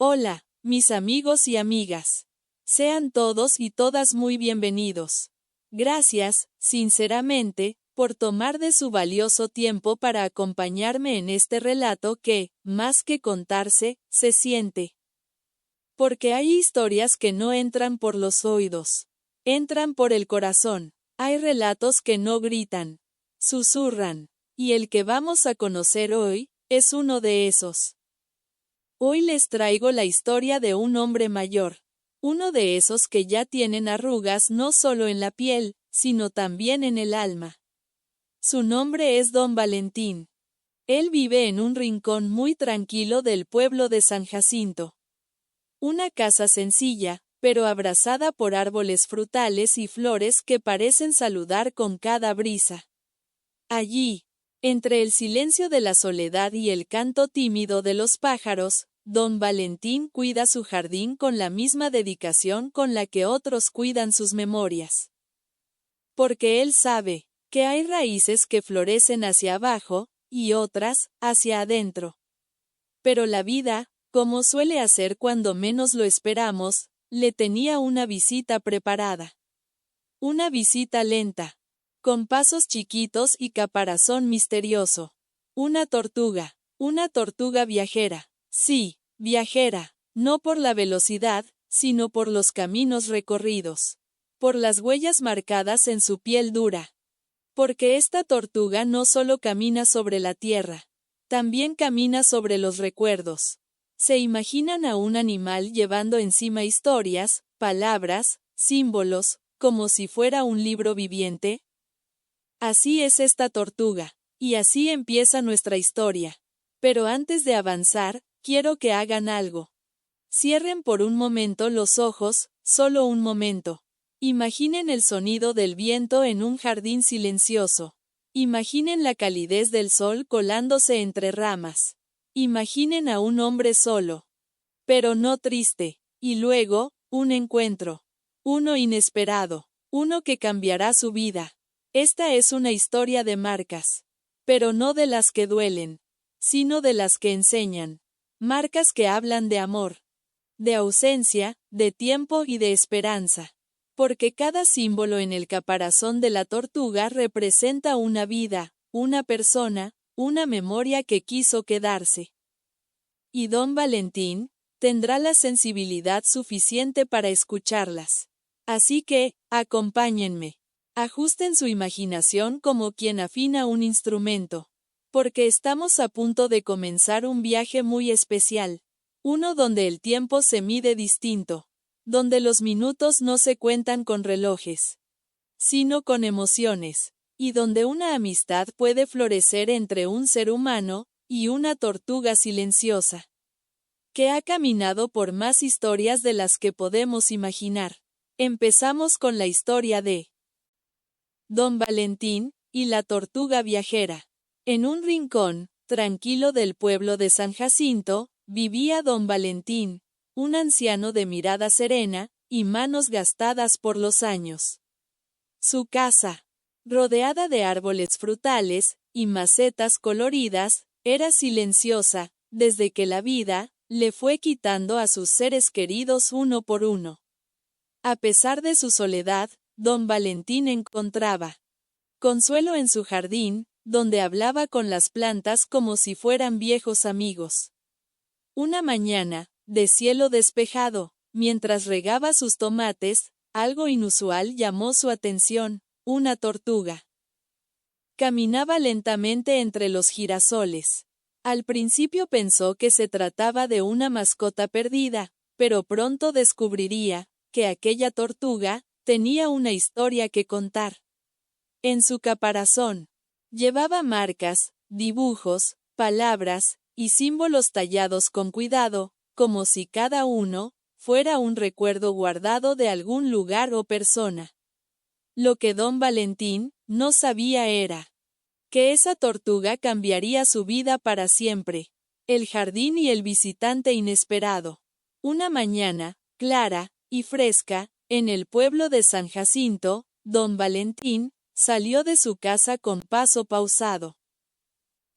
Hola, mis amigos y amigas. Sean todos y todas muy bienvenidos. Gracias, sinceramente, por tomar de su valioso tiempo para acompañarme en este relato que, más que contarse, se siente. Porque hay historias que no entran por los oídos, entran por el corazón. Hay relatos que no gritan, susurran, y el que vamos a conocer hoy, es uno de esos. Hoy les traigo la historia de un hombre mayor, uno de esos que ya tienen arrugas no solo en la piel, sino también en el alma. Su nombre es Don Valentín. Él vive en un rincón muy tranquilo del pueblo de San Jacinto. Una casa sencilla, pero abrazada por árboles frutales y flores que parecen saludar con cada brisa. Allí, entre el silencio de la soledad y el canto tímido de los pájaros, Don Valentín cuida su jardín con la misma dedicación con la que otros cuidan sus memorias. Porque él sabe que hay raíces que florecen hacia abajo, y otras, hacia adentro. Pero la vida, como suele hacer cuando menos lo esperamos, le tenía una visita preparada. Una visita lenta, con pasos chiquitos y caparazón misterioso. Una tortuga viajera. Sí, viajera, no por la velocidad, sino por los caminos recorridos. Por las huellas marcadas en su piel dura. Porque esta tortuga no solo camina sobre la tierra, también camina sobre los recuerdos. ¿Se imaginan a un animal llevando encima historias, palabras, símbolos, como si fuera un libro viviente? Así es esta tortuga, y así empieza nuestra historia. Pero antes de avanzar, quiero que hagan algo. Cierren por un momento los ojos, solo un momento. Imaginen el sonido del viento en un jardín silencioso. Imaginen la calidez del sol colándose entre ramas. Imaginen a un hombre solo, pero no triste, y luego, un encuentro. Uno inesperado, uno que cambiará su vida. Esta es una historia de marcas, pero no de las que duelen, sino de las que enseñan. Marcas que hablan de amor, de ausencia, de tiempo y de esperanza. Porque cada símbolo en el caparazón de la tortuga representa una vida, una persona, una memoria que quiso quedarse. Y Don Valentín tendrá la sensibilidad suficiente para escucharlas. Así que, acompáñenme. Ajusten su imaginación como quien afina un instrumento. Porque estamos a punto de comenzar un viaje muy especial. Uno donde el tiempo se mide distinto. Donde los minutos no se cuentan con relojes, sino con emociones. Y donde una amistad puede florecer entre un ser humano y una tortuga silenciosa, que ha caminado por más historias de las que podemos imaginar. Empezamos con la historia de Don Valentín y la tortuga viajera. En un rincón tranquilo del pueblo de San Jacinto, vivía Don Valentín, un anciano de mirada serena y manos gastadas por los años. Su casa, rodeada de árboles frutales y macetas coloridas, era silenciosa, desde que la vida le fue quitando a sus seres queridos uno por uno. A pesar de su soledad, Don Valentín encontraba consuelo en su jardín, donde hablaba con las plantas como si fueran viejos amigos. Una mañana, de cielo despejado, mientras regaba sus tomates, algo inusual llamó su atención: una tortuga. Caminaba lentamente entre los girasoles. Al principio pensó que se trataba de una mascota perdida, pero pronto descubriría que aquella tortuga tenía una historia que contar. En su caparazón llevaba marcas, dibujos, palabras y símbolos tallados con cuidado, como si cada uno fuera un recuerdo guardado de algún lugar o persona. Lo que Don Valentín no sabía era que esa tortuga cambiaría su vida para siempre. El jardín y el visitante inesperado. Una mañana, clara y fresca, en el pueblo de San Jacinto, Don Valentín salió de su casa con paso pausado.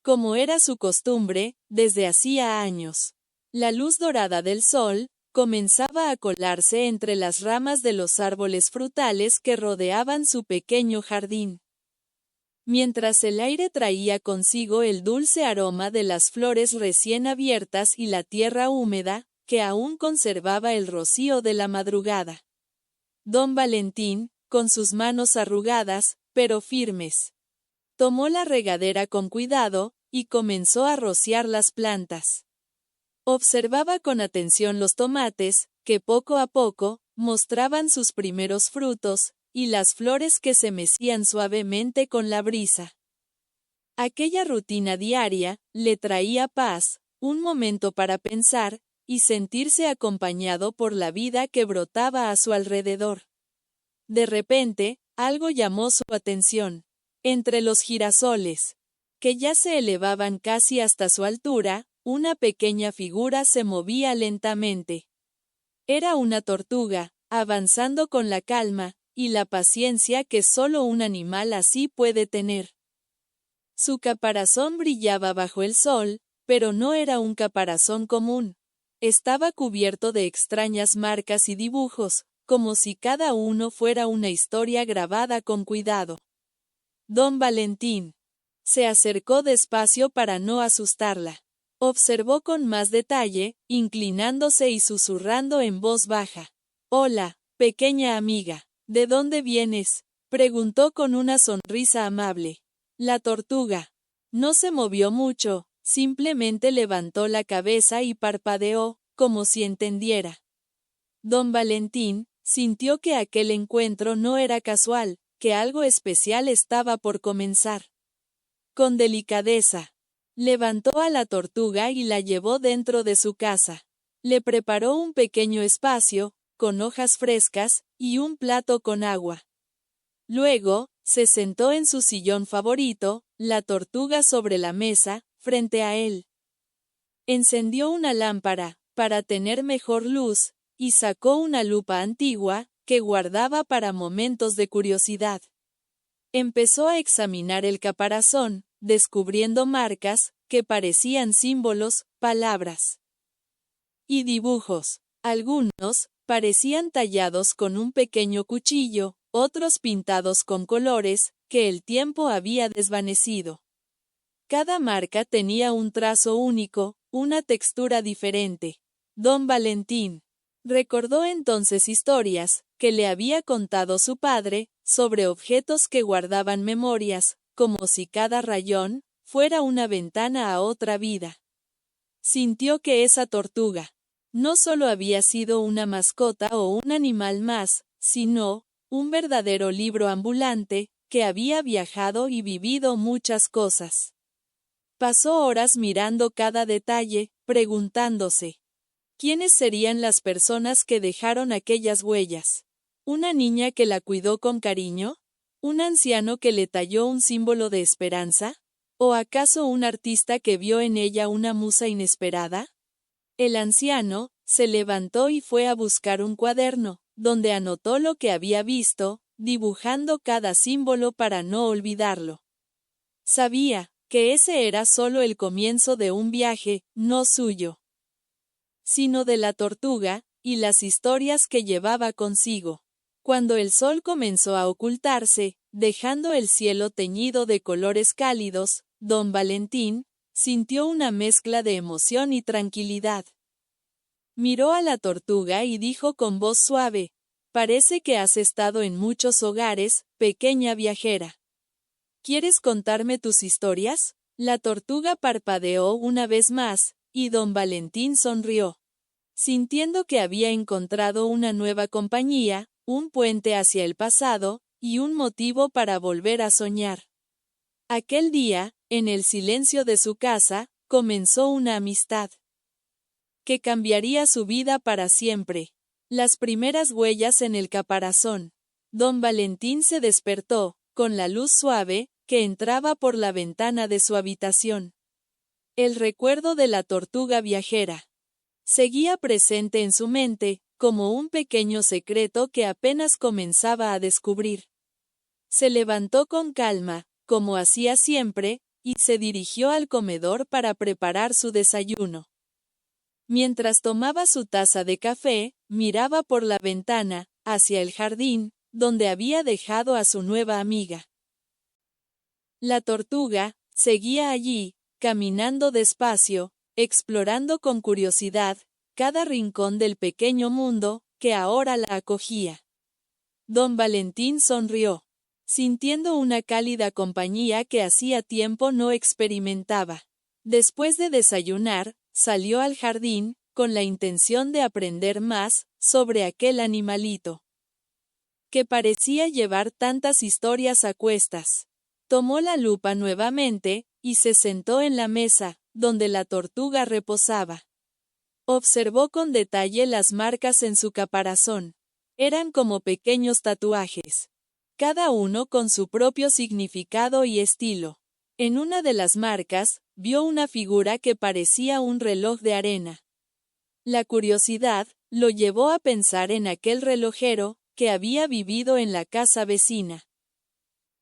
Como era su costumbre, desde hacía años. La luz dorada del sol comenzaba a colarse entre las ramas de los árboles frutales que rodeaban su pequeño jardín. Mientras el aire traía consigo el dulce aroma de las flores recién abiertas y la tierra húmeda, que aún conservaba el rocío de la madrugada. Don Valentín, con sus manos arrugadas, pero firmes, tomó la regadera con cuidado, y comenzó a rociar las plantas. Observaba con atención los tomates, que poco a poco, mostraban sus primeros frutos, y las flores que se mecían suavemente con la brisa. Aquella rutina diaria, le traía paz, un momento para pensar, y sentirse acompañado por la vida que brotaba a su alrededor. De repente, algo llamó su atención. Entre los girasoles, que ya se elevaban casi hasta su altura, una pequeña figura se movía lentamente. Era una tortuga, avanzando con la calma y la paciencia que solo un animal así puede tener. Su caparazón brillaba bajo el sol, pero no era un caparazón común. Estaba cubierto de extrañas marcas y dibujos, como si cada uno fuera una historia grabada con cuidado. Don Valentín se acercó despacio para no asustarla. Observó con más detalle, inclinándose y susurrando en voz baja. «Hola, pequeña amiga, ¿de dónde vienes?», preguntó con una sonrisa amable. La tortuga no se movió mucho, simplemente levantó la cabeza y parpadeó, como si entendiera. Don Valentín sintió que aquel encuentro no era casual, que algo especial estaba por comenzar. Con delicadeza, levantó a la tortuga y la llevó dentro de su casa. Le preparó un pequeño espacio, con hojas frescas, y un plato con agua. Luego, se sentó en su sillón favorito, la tortuga sobre la mesa, frente a él. Encendió una lámpara, para tener mejor luz, y sacó una lupa antigua, que guardaba para momentos de curiosidad. Empezó a examinar el caparazón, descubriendo marcas, que parecían símbolos, palabras y dibujos. Algunos parecían tallados con un pequeño cuchillo, otros pintados con colores, que el tiempo había desvanecido. Cada marca tenía un trazo único, una textura diferente. Don Valentín recordó entonces historias, que le había contado su padre, sobre objetos que guardaban memorias, como si cada rayón fuera una ventana a otra vida. Sintió que esa tortuga no solo había sido una mascota o un animal más, sino un verdadero libro ambulante, que había viajado y vivido muchas cosas. Pasó horas mirando cada detalle, preguntándose, ¿quiénes serían las personas que dejaron aquellas huellas? ¿Una niña que la cuidó con cariño? ¿Un anciano que le talló un símbolo de esperanza? ¿O acaso un artista que vio en ella una musa inesperada? El anciano se levantó y fue a buscar un cuaderno, donde anotó lo que había visto, dibujando cada símbolo para no olvidarlo. Sabía que ese era solo el comienzo de un viaje, no suyo, sino de la tortuga, y las historias que llevaba consigo. Cuando el sol comenzó a ocultarse, dejando el cielo teñido de colores cálidos, Don Valentín sintió una mezcla de emoción y tranquilidad. Miró a la tortuga y dijo con voz suave, «Parece que has estado en muchos hogares, pequeña viajera. ¿Quieres contarme tus historias?». La tortuga parpadeó una vez más, y Don Valentín sonrió, sintiendo que había encontrado una nueva compañía, un puente hacia el pasado, y un motivo para volver a soñar. Aquel día, en el silencio de su casa, comenzó una amistad que cambiaría su vida para siempre. Las primeras huellas en el caparazón. Don Valentín se despertó, con la luz suave, que entraba por la ventana de su habitación. El recuerdo de la tortuga viajera seguía presente en su mente, como un pequeño secreto que apenas comenzaba a descubrir. Se levantó con calma, como hacía siempre, y se dirigió al comedor para preparar su desayuno. Mientras tomaba su taza de café, miraba por la ventana, hacia el jardín, donde había dejado a su nueva amiga. La tortuga seguía allí, caminando despacio, explorando con curiosidad cada rincón del pequeño mundo que ahora la acogía. Don Valentín sonrió, sintiendo una cálida compañía que hacía tiempo no experimentaba. Después de desayunar, salió al jardín, con la intención de aprender más sobre aquel animalito, que parecía llevar tantas historias a cuestas. Tomó la lupa nuevamente, y se sentó en la mesa, donde la tortuga reposaba. Observó con detalle las marcas en su caparazón. Eran como pequeños tatuajes, cada uno con su propio significado y estilo. En una de las marcas, vio una figura que parecía un reloj de arena. La curiosidad lo llevó a pensar en aquel relojero que había vivido en la casa vecina.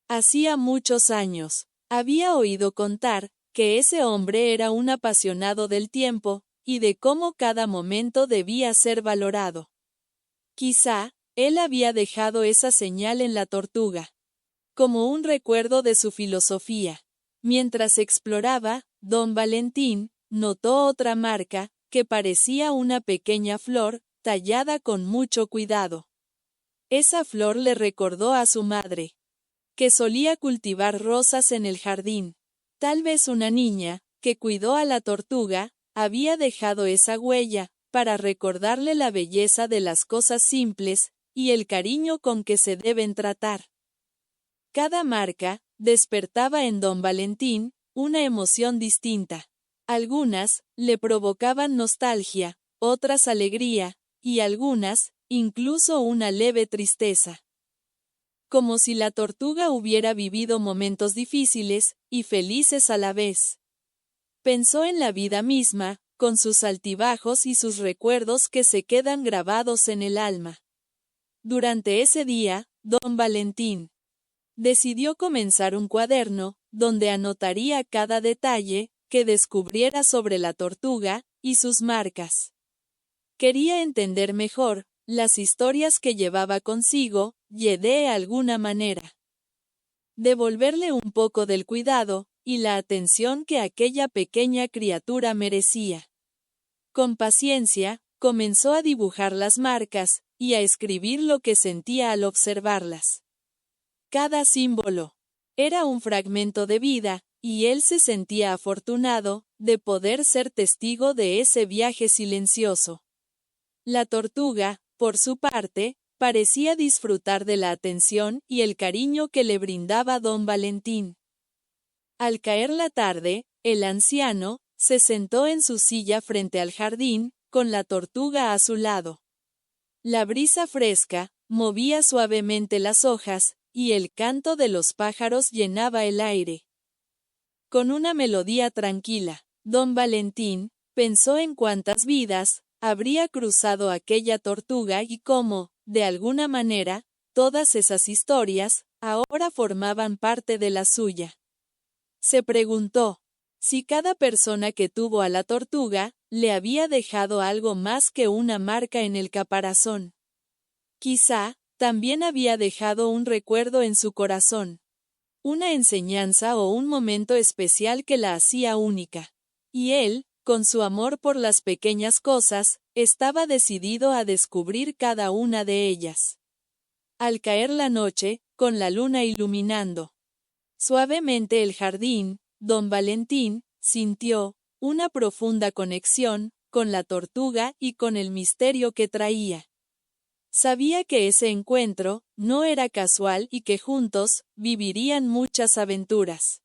Hacía muchos años, había oído contar que ese hombre era un apasionado del tiempo, y de cómo cada momento debía ser valorado. Quizá, él había dejado esa señal en la tortuga, como un recuerdo de su filosofía. Mientras exploraba, don Valentín notó otra marca, que parecía una pequeña flor, tallada con mucho cuidado. Esa flor le recordó a su madre, que solía cultivar rosas en el jardín. Tal vez una niña, que cuidó a la tortuga, había dejado esa huella, para recordarle la belleza de las cosas simples, y el cariño con que se deben tratar. Cada marca despertaba en don Valentín una emoción distinta. Algunas le provocaban nostalgia, otras alegría, y algunas, incluso una leve tristeza. Como si la tortuga hubiera vivido momentos difíciles y felices a la vez. Pensó en la vida misma, con sus altibajos y sus recuerdos que se quedan grabados en el alma. Durante ese día, don Valentín decidió comenzar un cuaderno, donde anotaría cada detalle que descubriera sobre la tortuga y sus marcas. Quería entender mejor las historias que llevaba consigo, y de alguna manera devolverle un poco del cuidado y la atención que aquella pequeña criatura merecía. Con paciencia, comenzó a dibujar las marcas, y a escribir lo que sentía al observarlas. Cada símbolo era un fragmento de vida, y él se sentía afortunado de poder ser testigo de ese viaje silencioso. La tortuga, por su parte, parecía disfrutar de la atención y el cariño que le brindaba don Valentín. Al caer la tarde, el anciano se sentó en su silla frente al jardín, con la tortuga a su lado. La brisa fresca movía suavemente las hojas, y el canto de los pájaros llenaba el aire. Con una melodía tranquila, don Valentín pensó en cuántas vidas habría cruzado aquella tortuga y cómo, de alguna manera, todas esas historias ahora formaban parte de la suya. Se preguntó si cada persona que tuvo a la tortuga le había dejado algo más que una marca en el caparazón. Quizá también había dejado un recuerdo en su corazón, una enseñanza o un momento especial que la hacía única. Y él, con su amor por las pequeñas cosas, estaba decidido a descubrir cada una de ellas. Al caer la noche, con la luna iluminando suavemente el jardín, don Valentín sintió una profunda conexión con la tortuga y con el misterio que traía. Sabía que ese encuentro no era casual y que juntos vivirían muchas aventuras,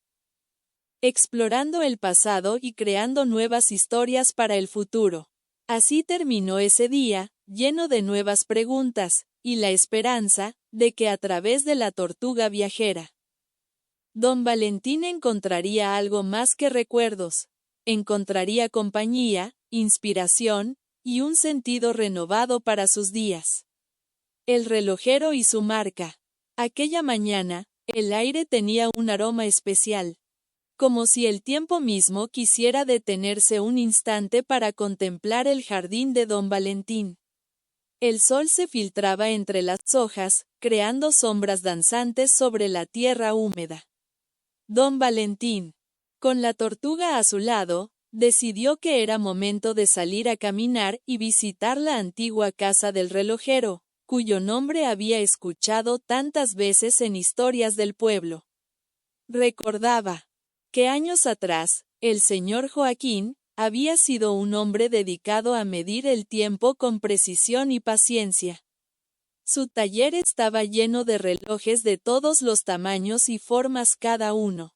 explorando el pasado y creando nuevas historias para el futuro. Así terminó ese día, lleno de nuevas preguntas, y la esperanza de que a través de la tortuga viajera, don Valentín encontraría algo más que recuerdos, encontraría compañía, inspiración, y un sentido renovado para sus días. El relojero y su marca. Aquella mañana, el aire tenía un aroma especial. como si el tiempo mismo quisiera detenerse un instante para contemplar el jardín de don Valentín. El sol se filtraba entre las hojas, creando sombras danzantes sobre la tierra húmeda. Don Valentín, con la tortuga a su lado, decidió que era momento de salir a caminar y visitar la antigua casa del relojero, cuyo nombre había escuchado tantas veces en historias del pueblo. Recordaba que años atrás, el señor Joaquín había sido un hombre dedicado a medir el tiempo con precisión y paciencia. Su taller estaba lleno de relojes de todos los tamaños y formas cada uno,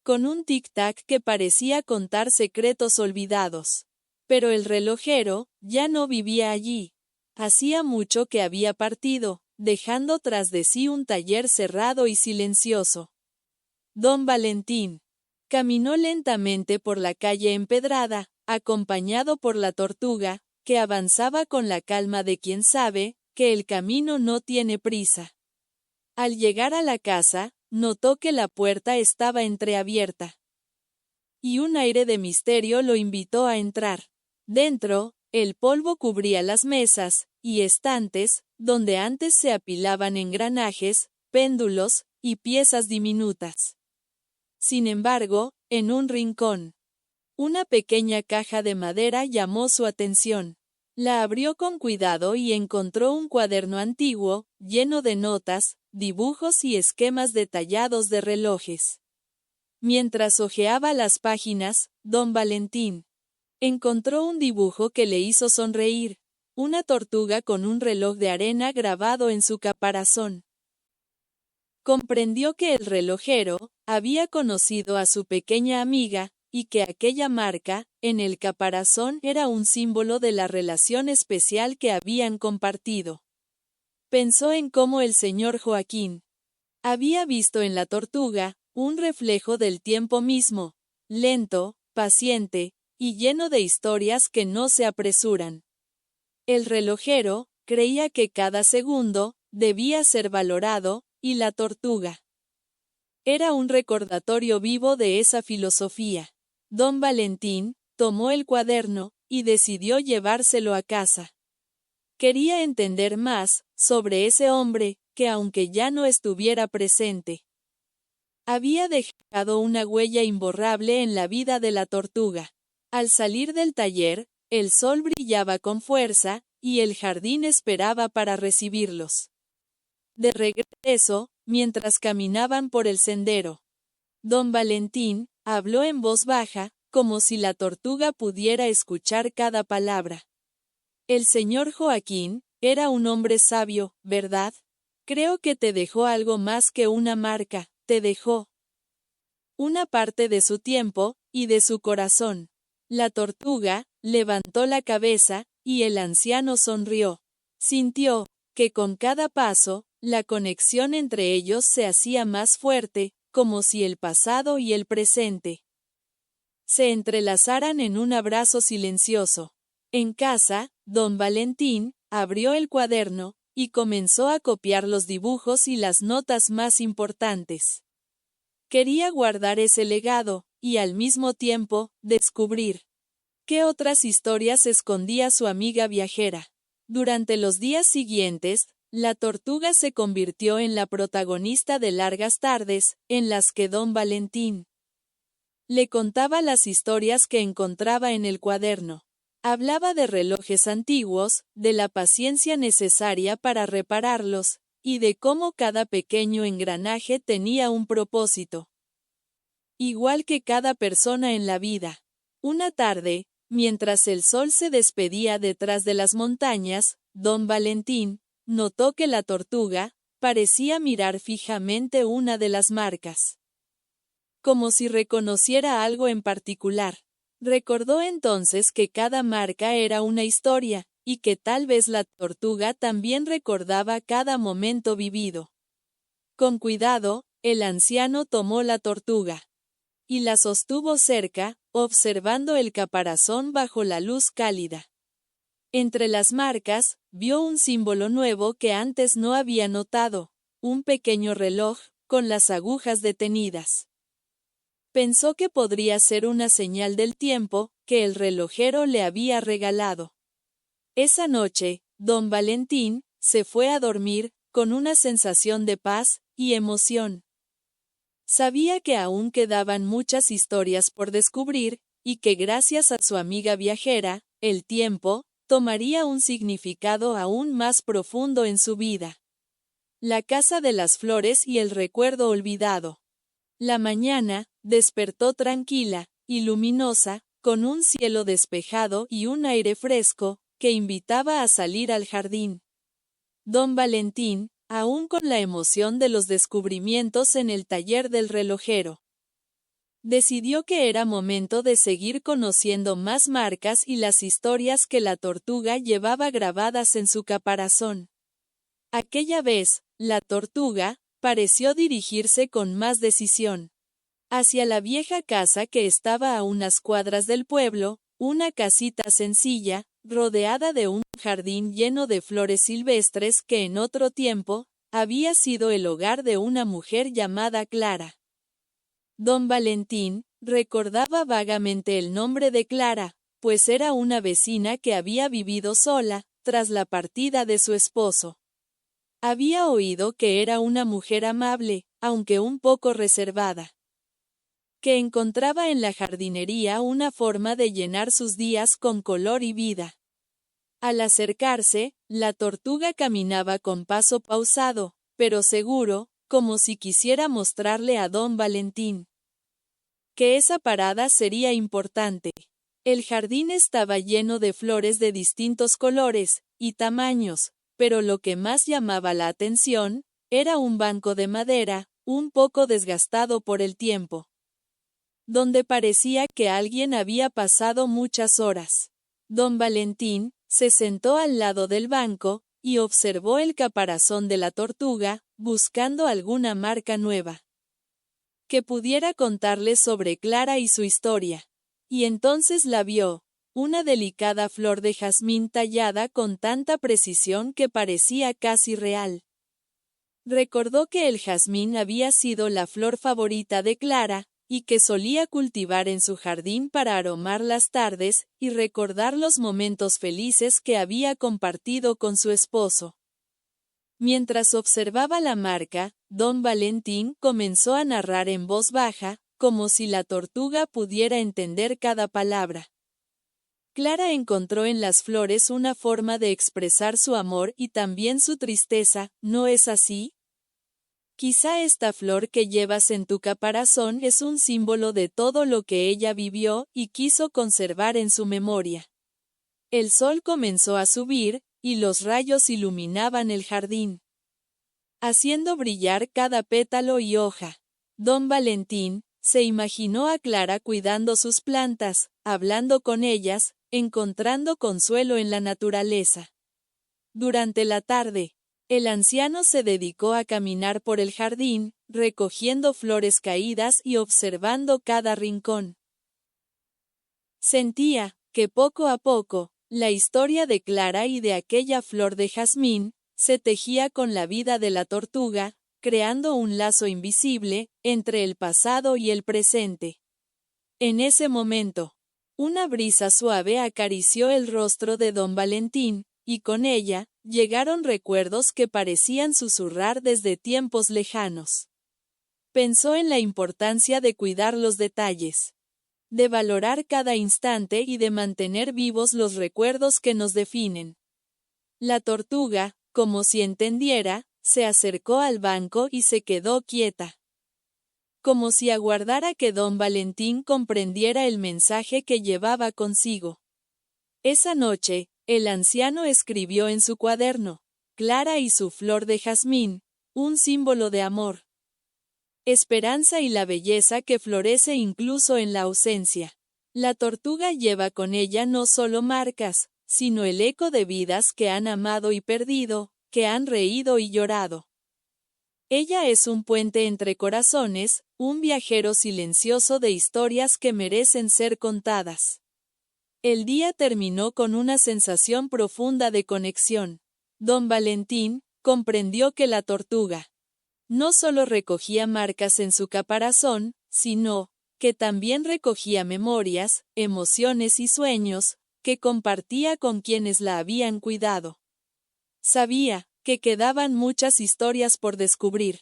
con un tic-tac que parecía contar secretos olvidados. Pero el relojero ya no vivía allí. Hacía mucho que había partido, dejando tras de sí un taller cerrado y silencioso. Don Valentín caminó lentamente por la calle empedrada, acompañado por la tortuga, que avanzaba con la calma de quien sabe que el camino no tiene prisa. Al llegar a la casa, notó que la puerta estaba entreabierta, y un aire de misterio lo invitó a entrar. Dentro, el polvo cubría las mesas y estantes, donde antes se apilaban engranajes, péndulos y piezas diminutas. Sin embargo, en un rincón, una pequeña caja de madera llamó su atención. La abrió con cuidado y encontró un cuaderno antiguo, lleno de notas, dibujos y esquemas detallados de relojes. Mientras hojeaba las páginas, don Valentín encontró un dibujo que le hizo sonreír, una tortuga con un reloj de arena grabado en su caparazón. Comprendió que el relojero había conocido a su pequeña amiga, y que aquella marca, en el caparazón, era un símbolo de la relación especial que habían compartido. Pensó en cómo el señor Joaquín había visto en la tortuga un reflejo del tiempo mismo, lento, paciente, y lleno de historias que no se apresuran. El relojero creía que cada segundo debía ser valorado, y la tortuga era un recordatorio vivo de esa filosofía. Don Valentín tomó el cuaderno y decidió llevárselo a casa. Quería entender más sobre ese hombre que, aunque ya no estuviera presente, había dejado una huella imborrable en la vida de la tortuga. Al salir del taller, el sol brillaba con fuerza, y el jardín esperaba para recibirlos. De regreso, mientras caminaban por el sendero, don Valentín habló en voz baja, como si la tortuga pudiera escuchar cada palabra. El señor Joaquín era un hombre sabio, ¿verdad? Creo que te dejó algo más que una marca, te dejó una parte de su tiempo y de su corazón. La tortuga levantó la cabeza, y el anciano sonrió. Sintió que con cada paso, la conexión entre ellos se hacía más fuerte, como si el pasado y el presente se entrelazaran en un abrazo silencioso. En casa, don Valentín abrió el cuaderno y comenzó a copiar los dibujos y las notas más importantes. Quería guardar ese legado, y al mismo tiempo, descubrir qué otras historias escondía su amiga viajera. Durante los días siguientes, la tortuga se convirtió en la protagonista de largas tardes, en las que don Valentín le contaba las historias que encontraba en el cuaderno. Hablaba de relojes antiguos, de la paciencia necesaria para repararlos, y de cómo cada pequeño engranaje tenía un propósito. Igual que cada persona en la vida. Una tarde, mientras el sol se despedía detrás de las montañas, don Valentín notó que la tortuga parecía mirar fijamente una de las marcas, como si reconociera algo en particular. Recordó entonces que cada marca era una historia, y que tal vez la tortuga también recordaba cada momento vivido. Con cuidado, el anciano tomó la tortuga y la sostuvo cerca, observando el caparazón bajo la luz cálida. Entre las marcas, vio un símbolo nuevo que antes no había notado, un pequeño reloj, con las agujas detenidas. Pensó que podría ser una señal del tiempo que el relojero le había regalado. Esa noche, don Valentín se fue a dormir con una sensación de paz y emoción. Sabía que aún quedaban muchas historias por descubrir, y que gracias a su amiga viajera, el tiempo tomaría un significado aún más profundo en su vida. La casa de las flores y el recuerdo olvidado. La mañana despertó tranquila y luminosa, con un cielo despejado y un aire fresco que invitaba a salir al jardín. Don Valentín, aún con la emoción de los descubrimientos en el taller del relojero, decidió que era momento de seguir conociendo más marcas y las historias que la tortuga llevaba grabadas en su caparazón. Aquella vez, la tortuga pareció dirigirse con más decisión hacia la vieja casa que estaba a unas cuadras del pueblo, una casita sencilla, rodeada de un jardín lleno de flores silvestres que en otro tiempo había sido el hogar de una mujer llamada Clara. Don Valentín recordaba vagamente el nombre de Clara, pues era una vecina que había vivido sola, tras la partida de su esposo. Había oído que era una mujer amable, aunque un poco reservada, que encontraba en la jardinería una forma de llenar sus días con color y vida. Al acercarse, la tortuga caminaba con paso pausado, pero seguro, como si quisiera mostrarle a don Valentín que esa parada sería importante. El jardín estaba lleno de flores de distintos colores y tamaños, pero lo que más llamaba la atención era un banco de madera, un poco desgastado por el tiempo, donde parecía que alguien había pasado muchas horas. Don Valentín se sentó al lado del banco y observó el caparazón de la tortuga, buscando alguna marca nueva que pudiera contarle sobre Clara y su historia. Y entonces la vio, una delicada flor de jazmín tallada con tanta precisión que parecía casi real. Recordó que el jazmín había sido la flor favorita de Clara, y que solía cultivar en su jardín para aromar las tardes y recordar los momentos felices que había compartido con su esposo. Mientras observaba la marca, don Valentín comenzó a narrar en voz baja, como si la tortuga pudiera entender cada palabra. Clara encontró en las flores una forma de expresar su amor y también su tristeza, ¿no es así? Quizá esta flor que llevas en tu caparazón es un símbolo de todo lo que ella vivió y quiso conservar en su memoria. El sol comenzó a subir, y los rayos iluminaban el jardín, haciendo brillar cada pétalo y hoja. Don Valentín se imaginó a Clara cuidando sus plantas, hablando con ellas, encontrando consuelo en la naturaleza. Durante la tarde, el anciano se dedicó a caminar por el jardín, recogiendo flores caídas y observando cada rincón. Sentía que poco a poco, la historia de Clara y de aquella flor de jazmín se tejía con la vida de la tortuga, creando un lazo invisible entre el pasado y el presente. En ese momento, una brisa suave acarició el rostro de don Valentín, y con ella llegaron recuerdos que parecían susurrar desde tiempos lejanos. Pensó en la importancia de cuidar los detalles, de valorar cada instante y de mantener vivos los recuerdos que nos definen. La tortuga, como si entendiera, se acercó al banco y se quedó quieta, como si aguardara que don Valentín comprendiera el mensaje que llevaba consigo. Esa noche, el anciano escribió en su cuaderno: Clara y su flor de jazmín, un símbolo de amor, esperanza y la belleza que florece incluso en la ausencia. La tortuga lleva con ella no solo marcas, sino el eco de vidas que han amado y perdido, que han reído y llorado. Ella es un puente entre corazones, un viajero silencioso de historias que merecen ser contadas. El día terminó con una sensación profunda de conexión. Don Valentín comprendió que la tortuga no solo recogía marcas en su caparazón, sino que también recogía memorias, emociones y sueños, que compartía con quienes la habían cuidado. Sabía que quedaban muchas historias por descubrir,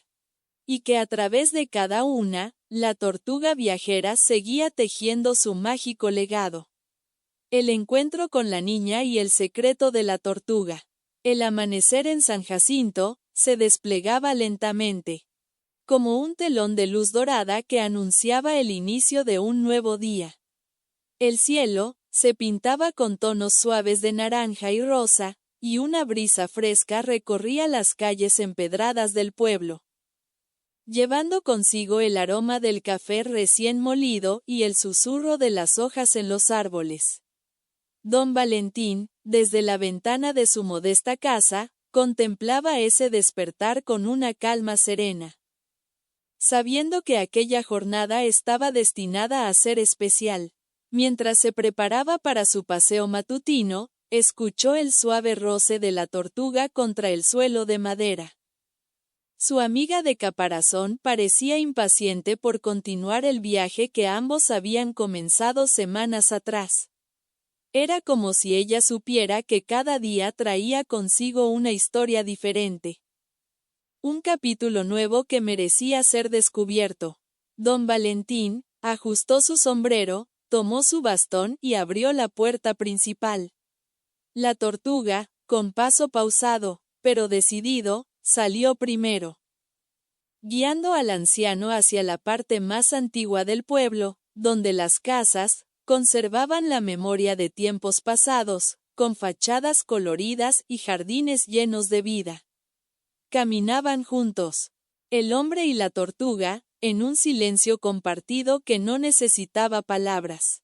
y que a través de cada una, la tortuga viajera seguía tejiendo su mágico legado. El encuentro con la niña y el secreto de la tortuga. El amanecer en San Jacinto se desplegaba lentamente, como un telón de luz dorada que anunciaba el inicio de un nuevo día. El cielo se pintaba con tonos suaves de naranja y rosa, y una brisa fresca recorría las calles empedradas del pueblo, llevando consigo el aroma del café recién molido y el susurro de las hojas en los árboles. Don Valentín, desde la ventana de su modesta casa, contemplaba ese despertar con una calma serena. Sabiendo que aquella jornada estaba destinada a ser especial, mientras se preparaba para su paseo matutino, escuchó el suave roce de la tortuga contra el suelo de madera. Su amiga de caparazón parecía impaciente por continuar el viaje que ambos habían comenzado semanas atrás. Era como si ella supiera que cada día traía consigo una historia diferente. Un capítulo nuevo que merecía ser descubierto. Don Valentín ajustó su sombrero, tomó su bastón y abrió la puerta principal. La tortuga, con paso pausado, pero decidido, salió primero. Guiando al anciano hacia la parte más antigua del pueblo, donde las casas conservaban la memoria de tiempos pasados, con fachadas coloridas y jardines llenos de vida. Caminaban juntos, el hombre y la tortuga, en un silencio compartido que no necesitaba palabras.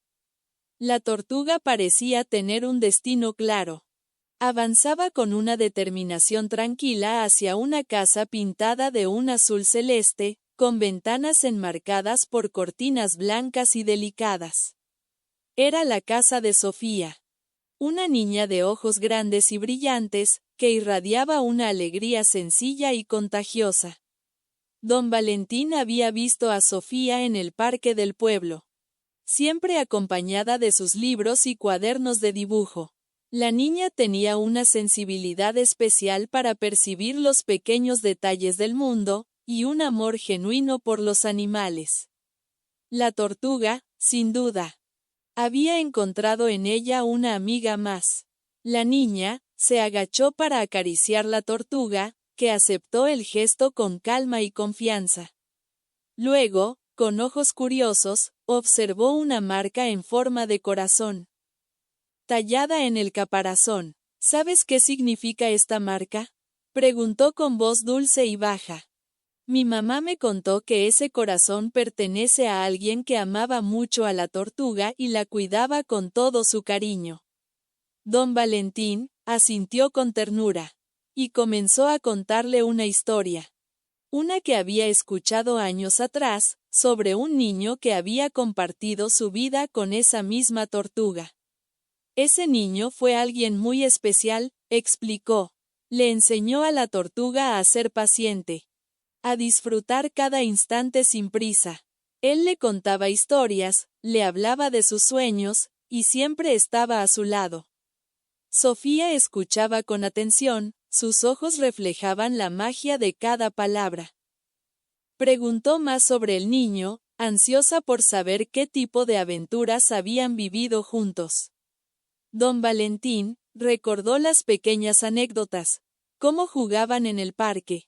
La tortuga parecía tener un destino claro. Avanzaba con una determinación tranquila hacia una casa pintada de un azul celeste, con ventanas enmarcadas por cortinas blancas y delicadas. Era la casa de Sofía. Una niña de ojos grandes y brillantes, que irradiaba una alegría sencilla y contagiosa. Don Valentín había visto a Sofía en el parque del pueblo, siempre acompañada de sus libros y cuadernos de dibujo. La niña tenía una sensibilidad especial para percibir los pequeños detalles del mundo, y un amor genuino por los animales. La tortuga, sin duda, había encontrado en ella una amiga más. La niña se agachó para acariciar la tortuga, que aceptó el gesto con calma y confianza. Luego, con ojos curiosos, observó una marca en forma de corazón, tallada en el caparazón. ¿Sabes qué significa esta marca?, preguntó con voz dulce y baja. Mi mamá me contó que ese corazón pertenece a alguien que amaba mucho a la tortuga y la cuidaba con todo su cariño. Don Valentín asintió con ternura, y comenzó a contarle una historia. Una que había escuchado años atrás, sobre un niño que había compartido su vida con esa misma tortuga. Ese niño fue alguien muy especial, explicó. Le enseñó a la tortuga a ser paciente, a disfrutar cada instante sin prisa. Él le contaba historias, le hablaba de sus sueños, y siempre estaba a su lado. Sofía escuchaba con atención, sus ojos reflejaban la magia de cada palabra. Preguntó más sobre el niño, ansiosa por saber qué tipo de aventuras habían vivido juntos. Don Valentín recordó las pequeñas anécdotas, cómo jugaban en el parque,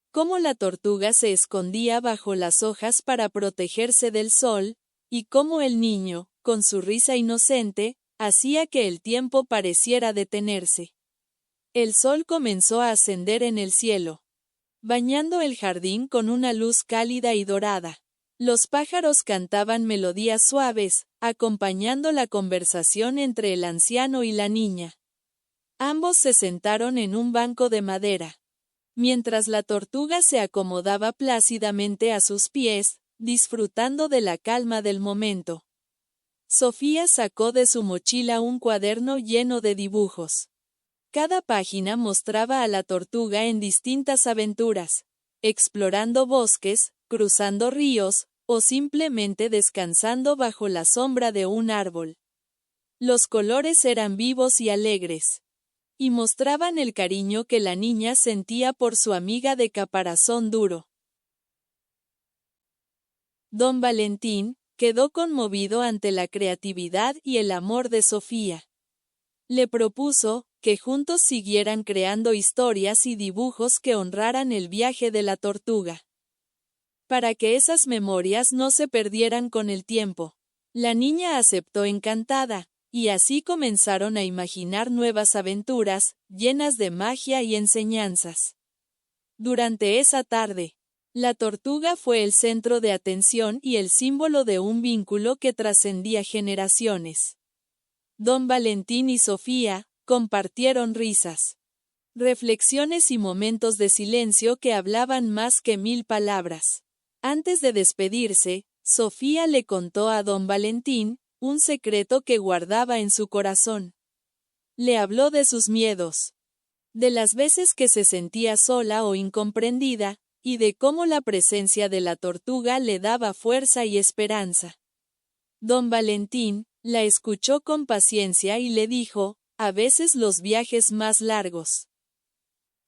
cómo la tortuga se escondía bajo las hojas para protegerse del sol, y cómo el niño, con su risa inocente, hacía que el tiempo pareciera detenerse. El sol comenzó a ascender en el cielo, bañando el jardín con una luz cálida y dorada. Los pájaros cantaban melodías suaves, acompañando la conversación entre el anciano y la niña. Ambos se sentaron en un banco de madera, mientras la tortuga se acomodaba plácidamente a sus pies, disfrutando de la calma del momento. Sofía sacó de su mochila un cuaderno lleno de dibujos. Cada página mostraba a la tortuga en distintas aventuras, explorando bosques, cruzando ríos, o simplemente descansando bajo la sombra de un árbol. Los colores eran vivos y alegres, y mostraban el cariño que la niña sentía por su amiga de caparazón duro. Don Valentín quedó conmovido ante la creatividad y el amor de Sofía. Le propuso que juntos siguieran creando historias y dibujos que honraran el viaje de la tortuga, para que esas memorias no se perdieran con el tiempo. La niña aceptó encantada, y así comenzaron a imaginar nuevas aventuras, llenas de magia y enseñanzas. Durante esa tarde, la tortuga fue el centro de atención y el símbolo de un vínculo que trascendía generaciones. Don Valentín y Sofía compartieron risas, reflexiones y momentos de silencio que hablaban más que 1000 palabras. Antes de despedirse, Sofía le contó a don Valentín un secreto que guardaba en su corazón. Le habló de sus miedos, de las veces que se sentía sola o incomprendida, y de cómo la presencia de la tortuga le daba fuerza y esperanza. Don Valentín la escuchó con paciencia y le dijo: a veces los viajes más largos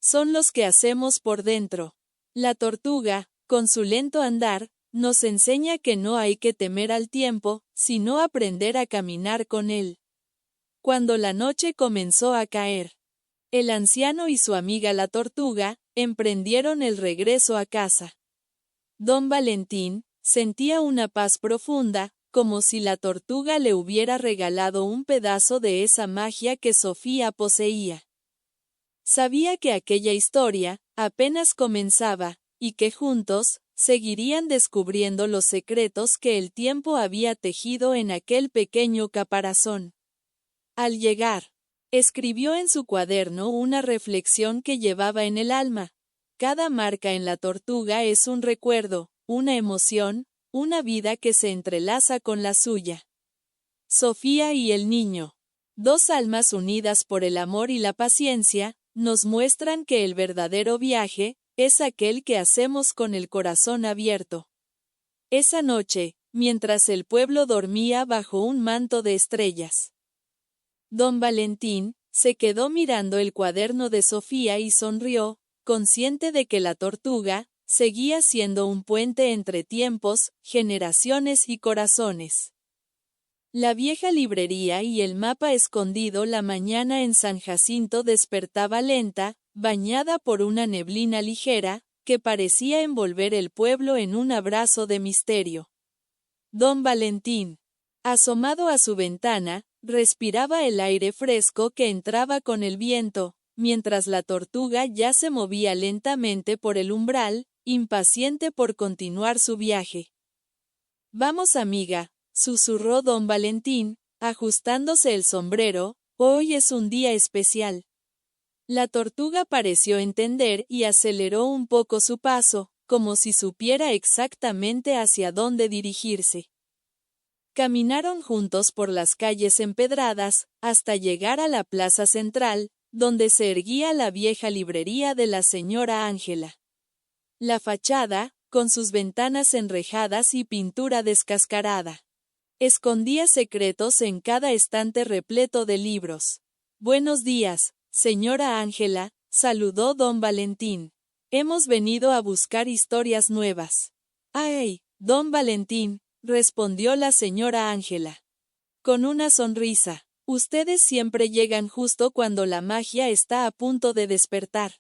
son los que hacemos por dentro. La tortuga, con su lento andar, nos enseña que no hay que temer al tiempo, sino aprender a caminar con él. Cuando la noche comenzó a caer, el anciano y su amiga la tortuga emprendieron el regreso a casa. Don Valentín sentía una paz profunda, como si la tortuga le hubiera regalado un pedazo de esa magia que Sofía poseía. Sabía que aquella historia apenas comenzaba, y que juntos seguirían descubriendo los secretos que el tiempo había tejido en aquel pequeño caparazón. Al llegar, escribió en su cuaderno una reflexión que llevaba en el alma. Cada marca en la tortuga es un recuerdo, una emoción, una vida que se entrelaza con la suya. Sofía y el niño, dos almas unidas por el amor y la paciencia, nos muestran que el verdadero viaje es aquel que hacemos con el corazón abierto. Esa noche, mientras el pueblo dormía bajo un manto de estrellas, don Valentín se quedó mirando el cuaderno de Sofía y sonrió, consciente de que la tortuga seguía siendo un puente entre tiempos, generaciones y corazones. La vieja librería y el mapa escondido la mañana en San Jacinto despertaba lenta, bañada por una neblina ligera, que parecía envolver el pueblo en un abrazo de misterio. Don Valentín, asomado a su ventana, respiraba el aire fresco que entraba con el viento, mientras la tortuga ya se movía lentamente por el umbral, impaciente por continuar su viaje. «Vamos, amiga», susurró don Valentín, ajustándose el sombrero, «hoy es un día especial». La tortuga pareció entender y aceleró un poco su paso, como si supiera exactamente hacia dónde dirigirse. Caminaron juntos por las calles empedradas, hasta llegar a la plaza central, donde se erguía la vieja librería de la señora Ángela. La fachada, con sus ventanas enrejadas y pintura descascarada, escondía secretos en cada estante repleto de libros. «Buenos días, señora Ángela», saludó don Valentín. «Hemos venido a buscar historias nuevas». «Ay, don Valentín», respondió la señora Ángela, con una sonrisa, «ustedes siempre llegan justo cuando la magia está a punto de despertar».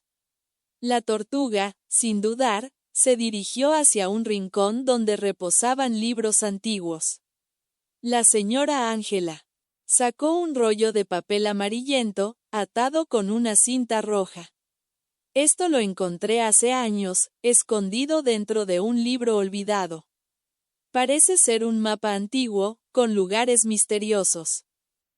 La tortuga, sin dudar, se dirigió hacia un rincón donde reposaban libros antiguos. La señora Ángela sacó un rollo de papel amarillento, atado con una cinta roja. «Esto lo encontré hace años, escondido dentro de un libro olvidado. Parece ser un mapa antiguo, con lugares misteriosos,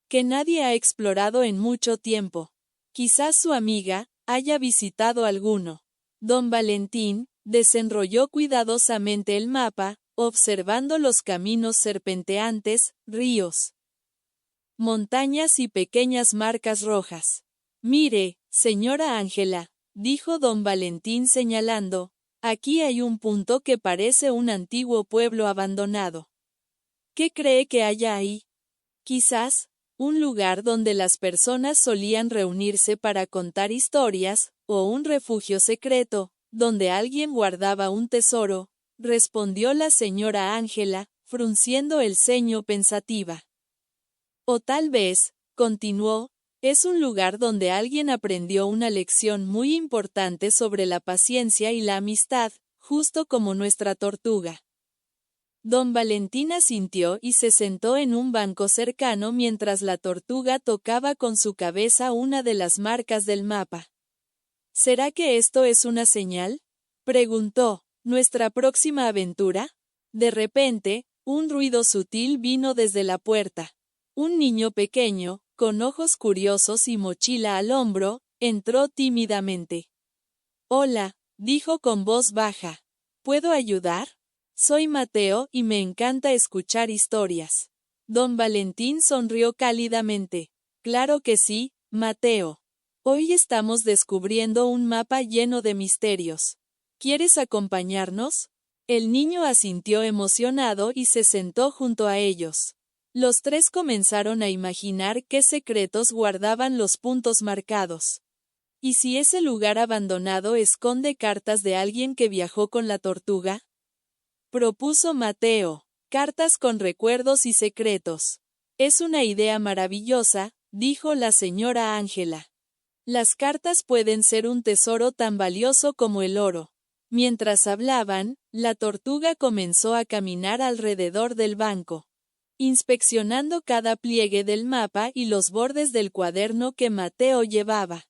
que nadie ha explorado en mucho tiempo. Quizás su amiga haya visitado alguno». Don Valentín desenrolló cuidadosamente el mapa, observando los caminos serpenteantes, ríos, montañas y pequeñas marcas rojas. «Mire, señora Ángela», dijo don Valentín señalando, Aquí hay un punto que parece un antiguo pueblo abandonado. ¿Qué cree que haya ahí? Quizás, un lugar donde las personas solían reunirse para contar historias, o un refugio secreto, donde alguien guardaba un tesoro, respondió la señora Ángela, frunciendo el ceño pensativa. O tal vez, continuó, es un lugar donde alguien aprendió una lección muy importante sobre la paciencia y la amistad, justo como nuestra tortuga. Don Valentín asintió y se sentó en un banco cercano mientras la tortuga tocaba con su cabeza una de las marcas del mapa. ¿Será que esto es una señal?, preguntó. ¿Nuestra próxima aventura? De repente, un ruido sutil vino desde la puerta. Un niño pequeño, con ojos curiosos y mochila al hombro, entró tímidamente. Hola, dijo con voz baja. ¿Puedo ayudar? Soy Mateo y me encanta escuchar historias. Don Valentín sonrió cálidamente. Claro que sí, Mateo. Hoy estamos descubriendo un mapa lleno de misterios. ¿Quieres acompañarnos? El niño asintió emocionado y se sentó junto a ellos. Los tres comenzaron a imaginar qué secretos guardaban los puntos marcados. ¿Y si ese lugar abandonado esconde cartas de alguien que viajó con la tortuga?, propuso Mateo. Cartas con recuerdos y secretos. Es una idea maravillosa, dijo la señora Ángela. Las cartas pueden ser un tesoro tan valioso como el oro. Mientras hablaban, la tortuga comenzó a caminar alrededor del banco, inspeccionando cada pliegue del mapa y los bordes del cuaderno que Mateo llevaba.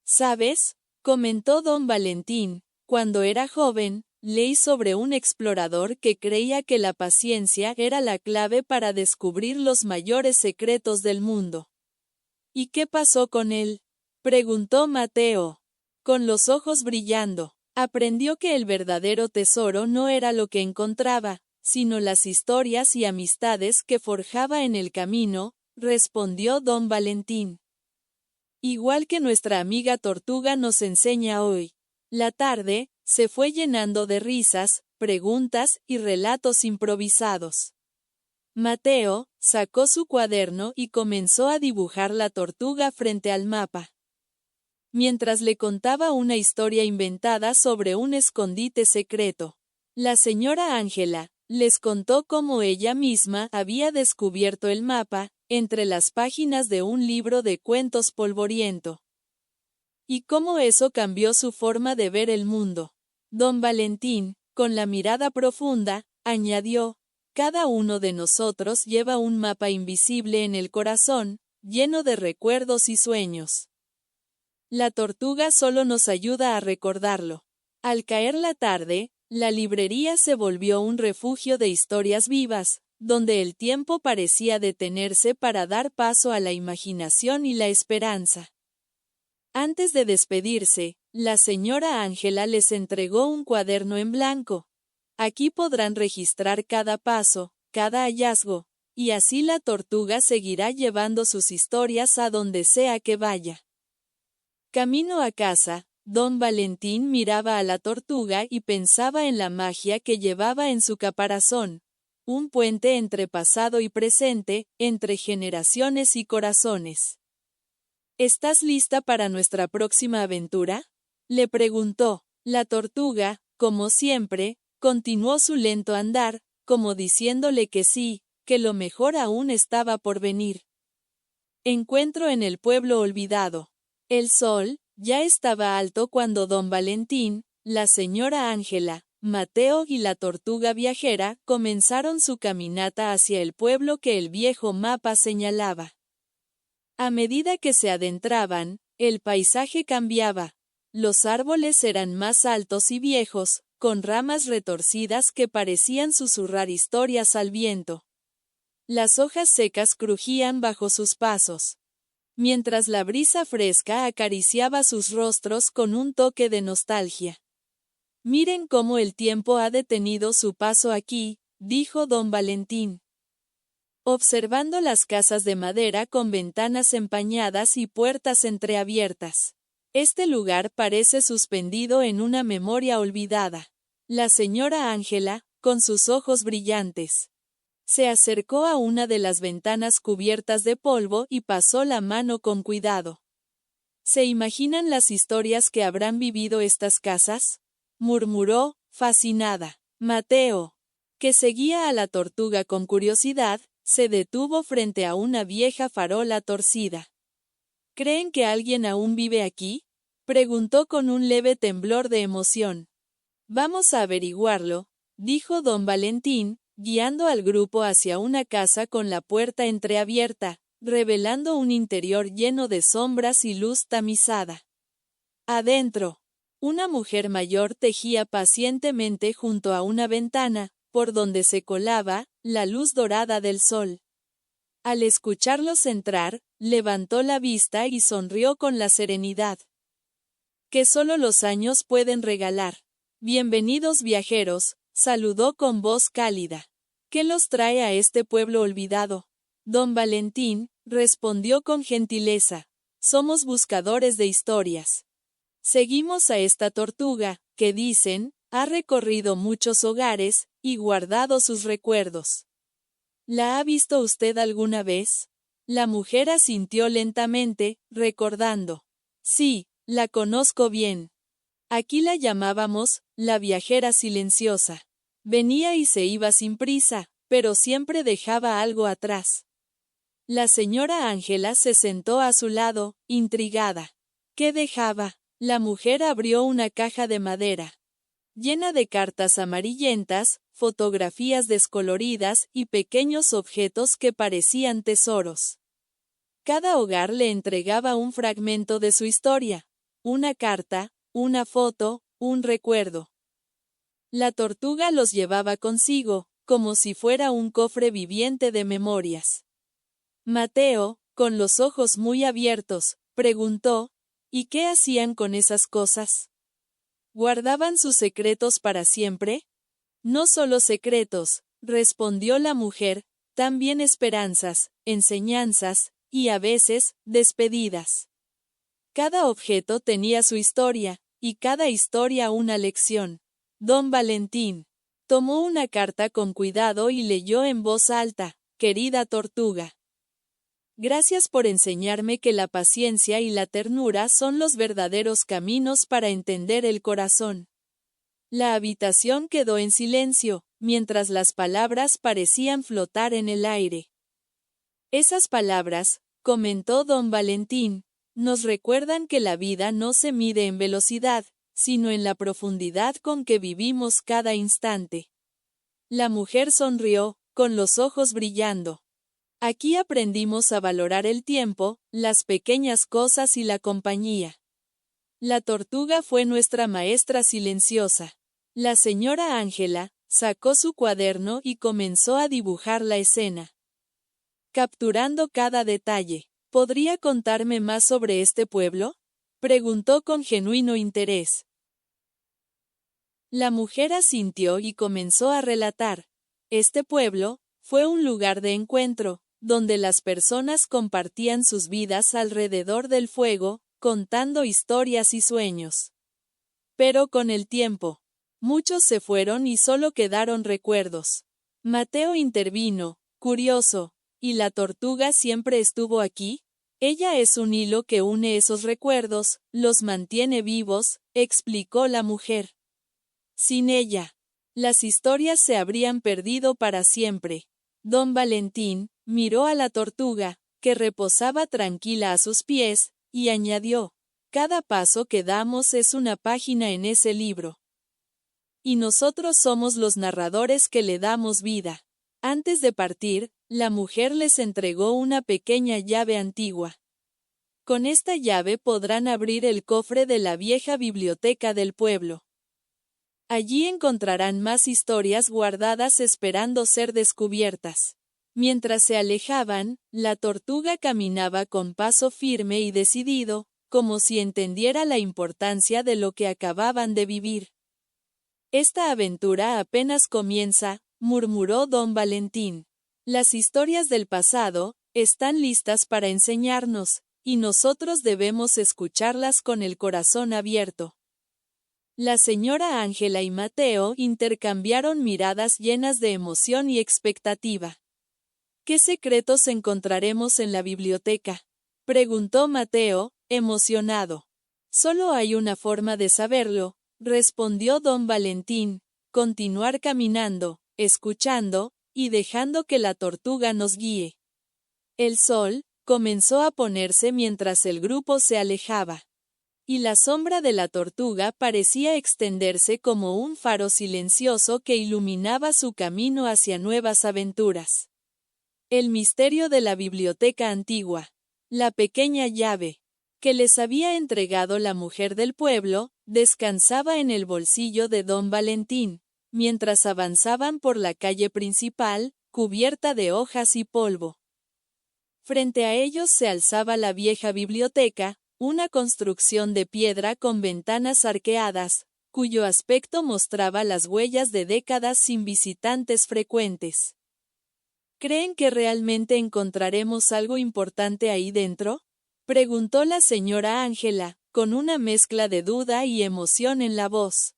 ¿Sabes?, comentó don Valentín, cuando era joven, leí sobre un explorador que creía que la paciencia era la clave para descubrir los mayores secretos del mundo. ¿Y qué pasó con él?, preguntó Mateo. Con los ojos brillando, aprendió que el verdadero tesoro no era lo que encontraba, sino las historias y amistades que forjaba en el camino, respondió don Valentín. Igual que nuestra amiga tortuga nos enseña hoy. La tarde se fue llenando de risas, preguntas y relatos improvisados. Mateo sacó su cuaderno y comenzó a dibujar la tortuga frente al mapa, mientras le contaba una historia inventada sobre un escondite secreto. La señora Ángela les contó cómo ella misma había descubierto el mapa, entre las páginas de un libro de cuentos polvoriento. Y cómo eso cambió su forma de ver el mundo. Don Valentín, con la mirada profunda, añadió, cada uno de nosotros lleva un mapa invisible en el corazón, lleno de recuerdos y sueños. La tortuga solo nos ayuda a recordarlo. Al caer la tarde, la librería se volvió un refugio de historias vivas, donde el tiempo parecía detenerse para dar paso a la imaginación y la esperanza. Antes de despedirse, la señora Ángela les entregó un cuaderno en blanco. Aquí podrán registrar cada paso, cada hallazgo, y así la tortuga seguirá llevando sus historias a donde sea que vaya. Camino a casa, don Valentín miraba a la tortuga y pensaba en la magia que llevaba en su caparazón, un puente entre pasado y presente, entre generaciones y corazones. ¿Estás lista para nuestra próxima aventura?, le preguntó. La tortuga, como siempre, continuó su lento andar, como diciéndole que sí, que lo mejor aún estaba por venir. Encuentro en el pueblo olvidado. El sol ya estaba alto cuando don Valentín, la señora Ángela, Mateo y la tortuga viajera comenzaron su caminata hacia el pueblo que el viejo mapa señalaba. A medida que se adentraban, el paisaje cambiaba. Los árboles eran más altos y viejos, con ramas retorcidas que parecían susurrar historias al viento. Las hojas secas crujían bajo sus pasos, mientras la brisa fresca acariciaba sus rostros con un toque de nostalgia. Miren cómo el tiempo ha detenido su paso aquí, dijo don Valentín, observando las casas de madera con ventanas empañadas y puertas entreabiertas. Este lugar parece suspendido en una memoria olvidada. La señora Ángela, con sus ojos brillantes, se acercó a una de las ventanas cubiertas de polvo y pasó la mano con cuidado. ¿Se imaginan las historias que habrán vivido estas casas?, murmuró, fascinada. Mateo, que seguía a la tortuga con curiosidad, se detuvo frente a una vieja farola torcida. ¿Creen que alguien aún vive aquí?, preguntó con un leve temblor de emoción. Vamos a averiguarlo, dijo don Valentín, guiando al grupo hacia una casa con la puerta entreabierta, revelando un interior lleno de sombras y luz tamizada. Adentro, una mujer mayor tejía pacientemente junto a una ventana, por donde se colaba la luz dorada del sol. Al escucharlos entrar, levantó la vista y sonrió con la serenidad que solo los años pueden regalar. Bienvenidos viajeros, saludó con voz cálida. ¿Qué los trae a este pueblo olvidado? Don Valentín respondió con gentileza. Somos buscadores de historias. Seguimos a esta tortuga, que dicen, ha recorrido muchos hogares, y guardado sus recuerdos. ¿La ha visto usted alguna vez? La mujer asintió lentamente, recordando. Sí, la conozco bien. Aquí la llamábamos, la viajera silenciosa. Venía y se iba sin prisa, pero siempre dejaba algo atrás. La señora Ángela se sentó a su lado, intrigada. ¿Qué dejaba? La mujer abrió una caja de madera, llena de cartas amarillentas, fotografías descoloridas y pequeños objetos que parecían tesoros. Cada hogar le entregaba un fragmento de su historia. Una carta, una foto, un recuerdo. La tortuga los llevaba consigo, como si fuera un cofre viviente de memorias. Mateo, con los ojos muy abiertos, preguntó, ¿y qué hacían con esas cosas? ¿Guardaban sus secretos para siempre? No solo secretos, respondió la mujer, también esperanzas, enseñanzas, y a veces, despedidas. Cada objeto tenía su historia, y cada historia una lección. Don Valentín tomó una carta con cuidado y leyó en voz alta, querida tortuga. Gracias por enseñarme que la paciencia y la ternura son los verdaderos caminos para entender el corazón. La habitación quedó en silencio, mientras las palabras parecían flotar en el aire. Esas palabras, comentó don Valentín, nos recuerdan que la vida no se mide en velocidad, sino en la profundidad con que vivimos cada instante. La mujer sonrió, con los ojos brillando. Aquí aprendimos a valorar el tiempo, las pequeñas cosas y la compañía. La tortuga fue nuestra maestra silenciosa. La señora Ángela sacó su cuaderno y comenzó a dibujar la escena, capturando cada detalle. ¿Podría contarme más sobre este pueblo?, preguntó con genuino interés. La mujer asintió y comenzó a relatar. Este pueblo fue un lugar de encuentro, donde las personas compartían sus vidas alrededor del fuego, contando historias y sueños. Pero con el tiempo, muchos se fueron y solo quedaron recuerdos. Mateo intervino, curioso. ¿Y la tortuga siempre estuvo aquí? Ella es un hilo que une esos recuerdos, los mantiene vivos, explicó la mujer. Sin ella, las historias se habrían perdido para siempre. Don Valentín miró a la tortuga, que reposaba tranquila a sus pies, y añadió, cada paso que damos es una página en ese libro. Y nosotros somos los narradores que le damos vida. Antes de partir, la mujer les entregó una pequeña llave antigua. Con esta llave podrán abrir el cofre de la vieja biblioteca del pueblo. Allí encontrarán más historias guardadas esperando ser descubiertas. Mientras se alejaban, la tortuga caminaba con paso firme y decidido, como si entendiera la importancia de lo que acababan de vivir. Esta aventura apenas comienza, murmuró don Valentín. Las historias del pasado están listas para enseñarnos, y nosotros debemos escucharlas con el corazón abierto. La señora Ángela y Mateo intercambiaron miradas llenas de emoción y expectativa. ¿Qué secretos encontraremos en la biblioteca?, preguntó Mateo, emocionado. Solo hay una forma de saberlo, respondió don Valentín: continuar caminando, escuchando, y dejando que la tortuga nos guíe. El sol comenzó a ponerse mientras el grupo se alejaba, y la sombra de la tortuga parecía extenderse como un faro silencioso que iluminaba su camino hacia nuevas aventuras. El misterio de la biblioteca antigua. La pequeña llave que les había entregado la mujer del pueblo descansaba en el bolsillo de don Valentín, mientras avanzaban por la calle principal, cubierta de hojas y polvo. Frente a ellos se alzaba la vieja biblioteca, una construcción de piedra con ventanas arqueadas, cuyo aspecto mostraba las huellas de décadas sin visitantes frecuentes. ¿Creen que realmente encontraremos algo importante ahí dentro?, preguntó la señora Ángela, con una mezcla de duda y emoción en la voz.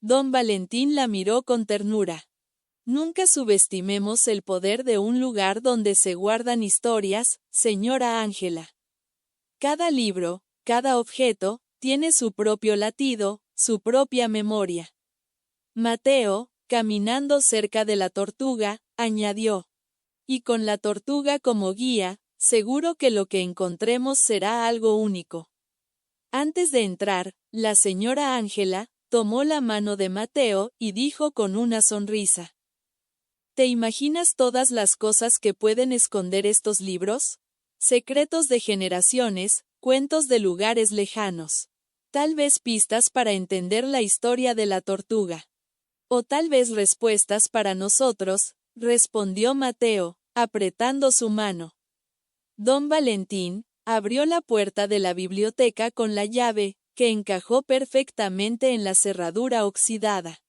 Don Valentín la miró con ternura. Nunca subestimemos el poder de un lugar donde se guardan historias, señora Ángela. Cada libro, cada objeto, tiene su propio latido, su propia memoria. Mateo, caminando cerca de la tortuga, añadió: y con la tortuga como guía, seguro que lo que encontremos será algo único. Antes de entrar, la señora Ángela tomó la mano de Mateo y dijo con una sonrisa: ¿te imaginas todas las cosas que pueden esconder estos libros? Secretos de generaciones, cuentos de lugares lejanos. Tal vez pistas para entender la historia de la tortuga. O tal vez respuestas para nosotros, respondió Mateo, apretando su mano. Don Valentín abrió la puerta de la biblioteca con la llave, que encajó perfectamente en la cerradura oxidada.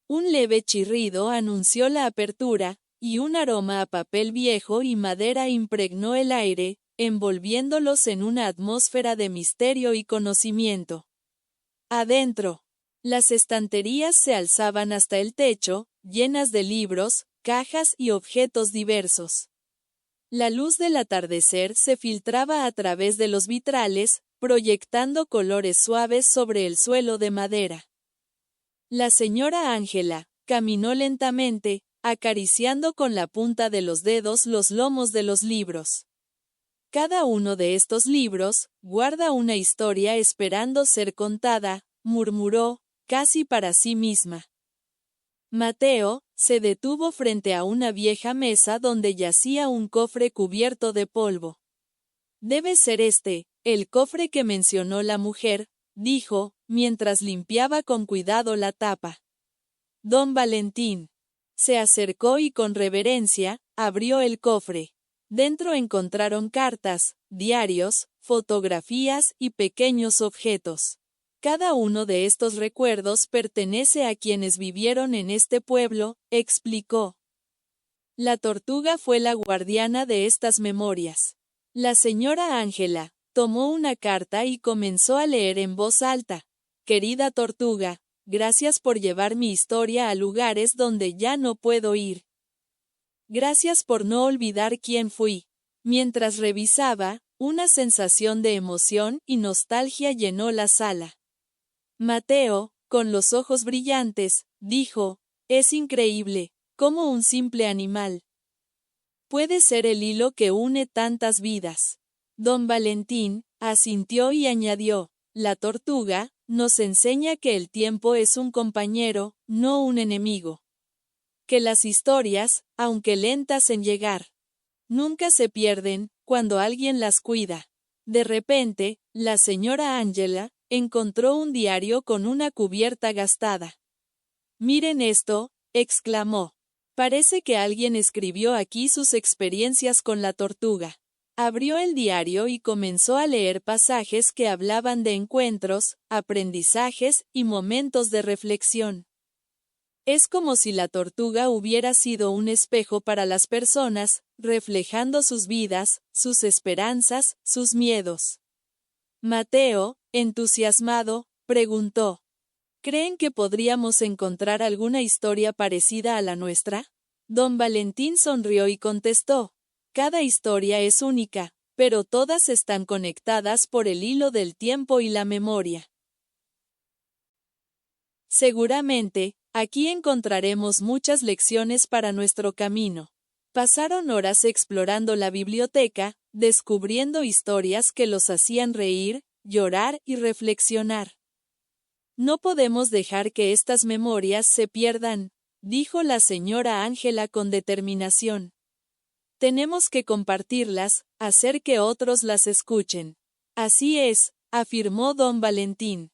Un leve chirrido anunció la apertura, y un aroma a papel viejo y madera impregnó el aire, envolviéndolos en una atmósfera de misterio y conocimiento. Adentro, las estanterías se alzaban hasta el techo, llenas de libros, cajas y objetos diversos. La luz del atardecer se filtraba a través de los vitrales, proyectando colores suaves sobre el suelo de madera. La señora Ángela caminó lentamente, acariciando con la punta de los dedos los lomos de los libros. Cada uno de estos libros guarda una historia esperando ser contada, murmuró, casi para sí misma. Mateo se detuvo frente a una vieja mesa donde yacía un cofre cubierto de polvo. Debe ser el cofre que mencionó la mujer, dijo, mientras limpiaba con cuidado la tapa. Don Valentín se acercó y con reverencia abrió el cofre. Dentro encontraron cartas, diarios, fotografías y pequeños objetos. Cada uno de estos recuerdos pertenece a quienes vivieron en este pueblo, explicó. La tortuga fue la guardiana de estas memorias. La señora Ángela tomó una carta y comenzó a leer en voz alta. Querida tortuga, gracias por llevar mi historia a lugares donde ya no puedo ir. Gracias por no olvidar quién fui. Mientras revisaba, una sensación de emoción y nostalgia llenó la sala. Mateo, con los ojos brillantes, dijo, es increíble, como un simple animal puede ser el hilo que une tantas vidas. Don Valentín asintió y añadió, la tortuga nos enseña que el tiempo es un compañero, no un enemigo. Que las historias, aunque lentas en llegar, nunca se pierden cuando alguien las cuida. De repente, la señora Ángela encontró un diario con una cubierta gastada. Miren esto, exclamó. Parece que alguien escribió aquí sus experiencias con la tortuga. Abrió el diario y comenzó a leer pasajes que hablaban de encuentros, aprendizajes y momentos de reflexión. Es como si la tortuga hubiera sido un espejo para las personas, reflejando sus vidas, sus esperanzas, sus miedos. Mateo, entusiasmado, preguntó: ¿Creen que podríamos encontrar alguna historia parecida a la nuestra? Don Valentín sonrió y contestó: Cada historia es única, pero todas están conectadas por el hilo del tiempo y la memoria. Seguramente, aquí encontraremos muchas lecciones para nuestro camino. Pasaron horas explorando la biblioteca, descubriendo historias que los hacían reír, llorar y reflexionar. No podemos dejar que estas memorias se pierdan, dijo la señora Ángela con determinación. Tenemos que compartirlas, hacer que otros las escuchen. Así es, afirmó don Valentín.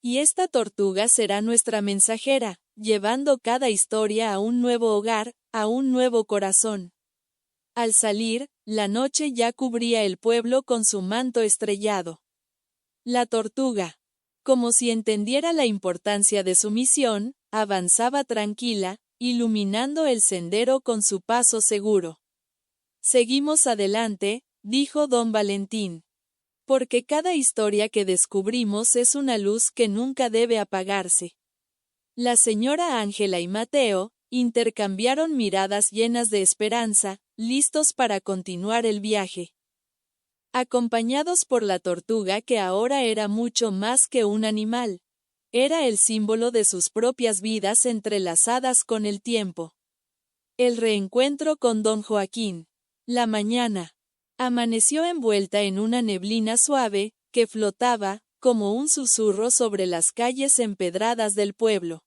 Y esta tortuga será nuestra mensajera, llevando cada historia a un nuevo hogar, a un nuevo corazón. Al salir, la noche ya cubría el pueblo con su manto estrellado. La tortuga, como si entendiera la importancia de su misión, avanzaba tranquila, iluminando el sendero con su paso seguro. Seguimos adelante, dijo don Valentín. Porque cada historia que descubrimos es una luz que nunca debe apagarse. La señora Ángela y Mateo intercambiaron miradas llenas de esperanza, listos para continuar el viaje. Acompañados por la tortuga, que ahora era mucho más que un animal. Era el símbolo de sus propias vidas entrelazadas con el tiempo. El reencuentro con don Joaquín. La mañana amaneció envuelta en una neblina suave, que flotaba, como un susurro sobre las calles empedradas del pueblo.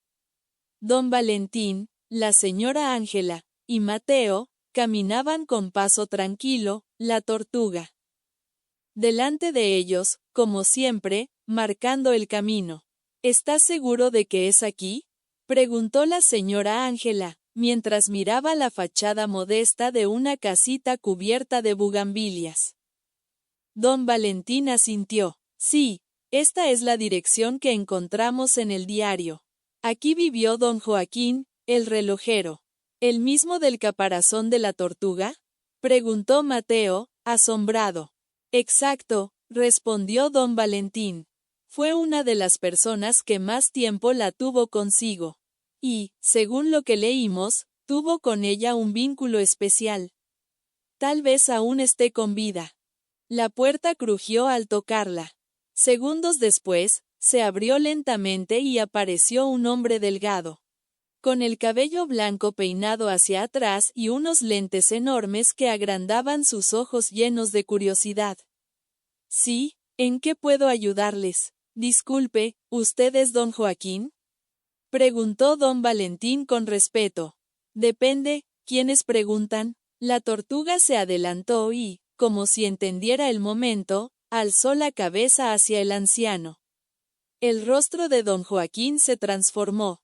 Don Valentín, la señora Ángela, y Mateo, caminaban con paso tranquilo, la tortuga delante de ellos, como siempre, marcando el camino. ¿Estás seguro de que es aquí?, preguntó la señora Ángela, mientras miraba la fachada modesta de una casita cubierta de bugambilias. Don Valentín asintió. Sí, esta es la dirección que encontramos en el diario. Aquí vivió don Joaquín, el relojero. ¿El mismo del caparazón de la tortuga?, preguntó Mateo, asombrado. Exacto, respondió don Valentín. Fue una de las personas que más tiempo la tuvo consigo. Y, según lo que leímos, tuvo con ella un vínculo especial. Tal vez aún esté con vida. La puerta crujió al tocarla. Segundos después, se abrió lentamente y apareció un hombre delgado, con el cabello blanco peinado hacia atrás y unos lentes enormes que agrandaban sus ojos llenos de curiosidad. Sí, ¿en qué puedo ayudarles? Disculpe, ¿usted es don Joaquín?, preguntó don Valentín con respeto. Depende, ¿quiénes preguntan? La tortuga se adelantó y, como si entendiera el momento, alzó la cabeza hacia el anciano. El rostro de don Joaquín se transformó.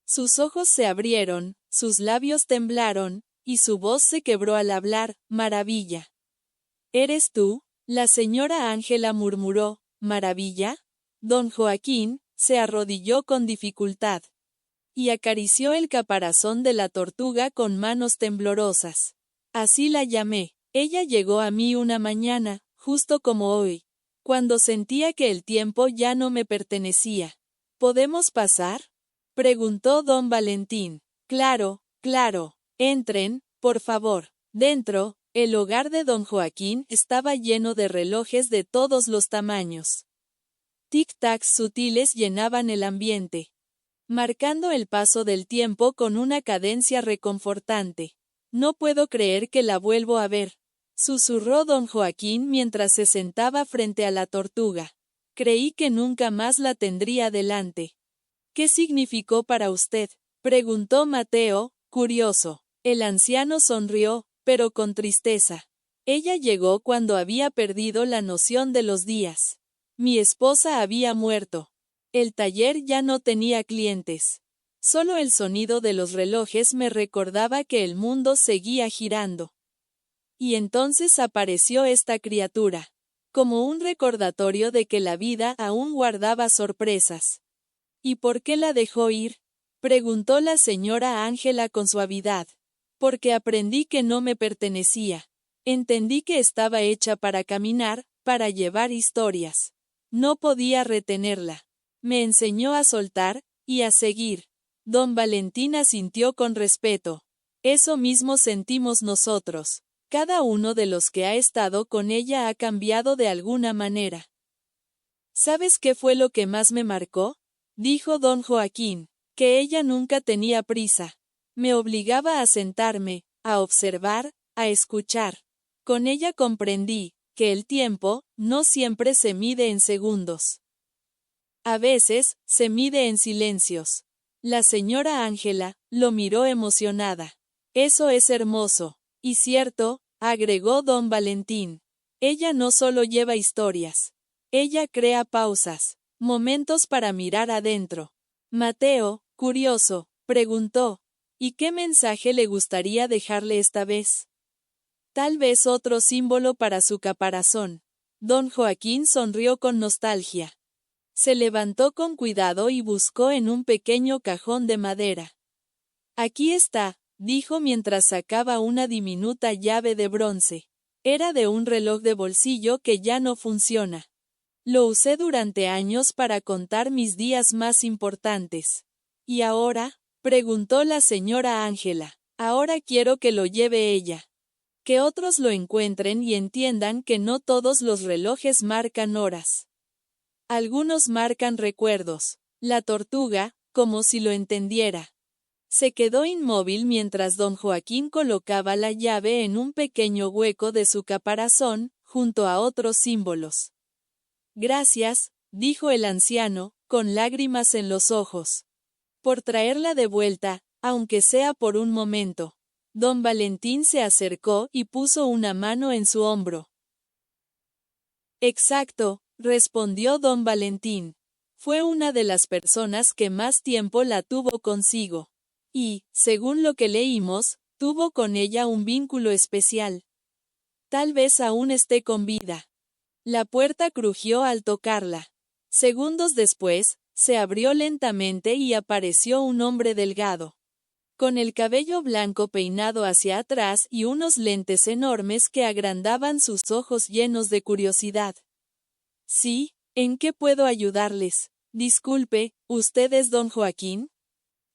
Sus ojos se abrieron, sus labios temblaron, y su voz se quebró al hablar. Maravilla. ¿Eres tú? La señora Ángela murmuró. ¿Maravilla? Don Joaquín se arrodilló con dificultad y acarició el caparazón de la tortuga con manos temblorosas. Así la llamé. Ella llegó a mí una mañana, justo como hoy, cuando sentía que el tiempo ya no me pertenecía. ¿Podemos pasar?, preguntó don Valentín. Claro, claro. Entren, por favor. Dentro, el hogar de don Joaquín estaba lleno de relojes de todos los tamaños. Tic-tacs sutiles llenaban el ambiente, marcando el paso del tiempo con una cadencia reconfortante. No puedo creer que la vuelvo a ver, susurró don Joaquín mientras se sentaba frente a la tortuga. Creí que nunca más la tendría delante. ¿Qué significó para usted?, preguntó Mateo, curioso. El anciano sonrió, pero con tristeza. Ella llegó cuando había perdido la noción de los días. Mi esposa había muerto. El taller ya no tenía clientes. Solo el sonido de los relojes me recordaba que el mundo seguía girando. Y entonces apareció esta criatura, como un recordatorio de que la vida aún guardaba sorpresas. ¿Y por qué la dejó ir?, Preguntó la señora Ángela con suavidad. Porque aprendí que no me pertenecía. Entendí que estaba hecha para caminar, para llevar historias. No podía retenerla. Me enseñó a soltar, y a seguir. Don Valentín asintió con respeto. Eso mismo sentimos nosotros. Cada uno de los que ha estado con ella ha cambiado de alguna manera. ¿Sabes qué fue lo que más me marcó? Dijo don Joaquín, que ella nunca tenía prisa. Me obligaba a sentarme, a observar, a escuchar. Con ella comprendí que el tiempo no siempre se mide en segundos. A veces, se mide en silencios. La señora Ángela lo miró emocionada. Eso es hermoso. Y cierto, agregó don Valentín. Ella no solo lleva historias. Ella crea pausas, momentos para mirar adentro. Mateo, curioso, preguntó, ¿y qué mensaje le gustaría dejarle esta vez? Tal vez otro símbolo para su caparazón. Don Joaquín sonrió con nostalgia. Se levantó con cuidado y buscó en un pequeño cajón de madera. Aquí está, dijo mientras sacaba una diminuta llave de bronce. Era de un reloj de bolsillo que ya no funciona. Lo usé durante años para contar mis días más importantes. ¿Y ahora? Preguntó la señora Ángela. Ahora quiero que lo lleve ella. Que otros lo encuentren y entiendan que no todos los relojes marcan horas. Algunos marcan recuerdos. La tortuga, como si lo entendiera. Se quedó inmóvil mientras don Joaquín colocaba la llave en un pequeño hueco de su caparazón, junto a otros símbolos. Gracias, dijo el anciano, con lágrimas en los ojos. Por traerla de vuelta, aunque sea por un momento. Don Valentín se acercó y puso una mano en su hombro. Exacto, respondió don Valentín. Fue una de las personas que más tiempo la tuvo consigo. Y, según lo que leímos, tuvo con ella un vínculo especial. Tal vez aún esté con vida. La puerta crujió al tocarla. Segundos después, se abrió lentamente y apareció un hombre delgado. Con el cabello blanco peinado hacia atrás y unos lentes enormes que agrandaban sus ojos llenos de curiosidad. Sí, ¿en qué puedo ayudarles? Disculpe, ¿usted es don Joaquín?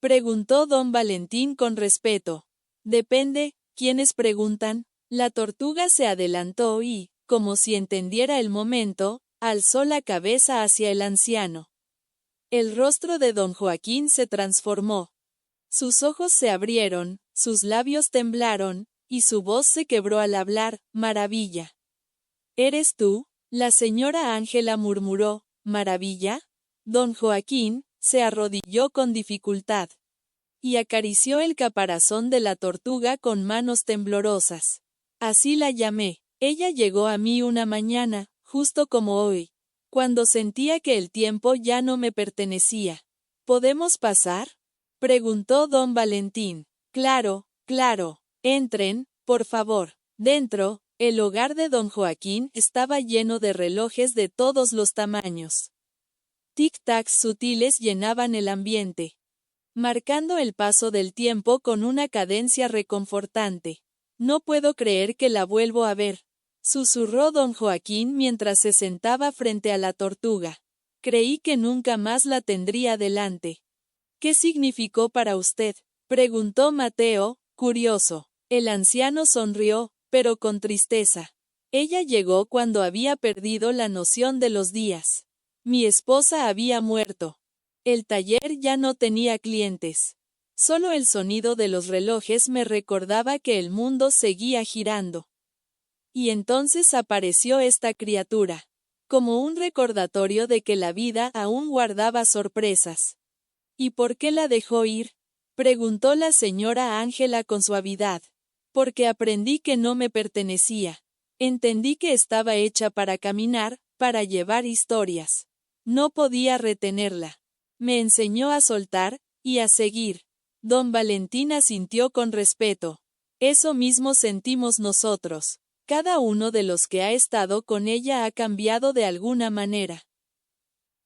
Preguntó don Valentín con respeto. Depende, ¿quiénes preguntan? La tortuga se adelantó y, como si entendiera el momento, alzó la cabeza hacia el anciano. El rostro de don Joaquín se transformó. Sus ojos se abrieron, sus labios temblaron, y su voz se quebró al hablar. Maravilla. ¿Eres tú? La señora Ángela murmuró. ¿Maravilla? Don Joaquín se arrodilló con dificultad. Y acarició el caparazón de la tortuga con manos temblorosas. Así la llamé. Ella llegó a mí una mañana, justo como hoy, cuando sentía que el tiempo ya no me pertenecía. ¿Podemos pasar? Preguntó don Valentín. Claro, claro. Entren, por favor. Dentro, el hogar de don Joaquín estaba lleno de relojes de todos los tamaños. Tic-tacs sutiles llenaban el ambiente, marcando el paso del tiempo con una cadencia reconfortante. No puedo creer que la vuelvo a ver, susurró don Joaquín mientras se sentaba frente a la tortuga. Creí que nunca más la tendría delante. ¿Qué significó para usted? Preguntó Mateo, curioso. El anciano sonrió, pero con tristeza. Ella llegó cuando había perdido la noción de los días. Mi esposa había muerto. El taller ya no tenía clientes. Solo el sonido de los relojes me recordaba que el mundo seguía girando. Y entonces apareció esta criatura, como un recordatorio de que la vida aún guardaba sorpresas. ¿Y por qué la dejó ir? Preguntó la señora Ángela con suavidad. Porque aprendí que no me pertenecía. Entendí que estaba hecha para caminar, para llevar historias. No podía retenerla. Me enseñó a soltar, y a seguir. Don Valentín asintió con respeto. Eso mismo sentimos nosotros. Cada uno de los que ha estado con ella ha cambiado de alguna manera.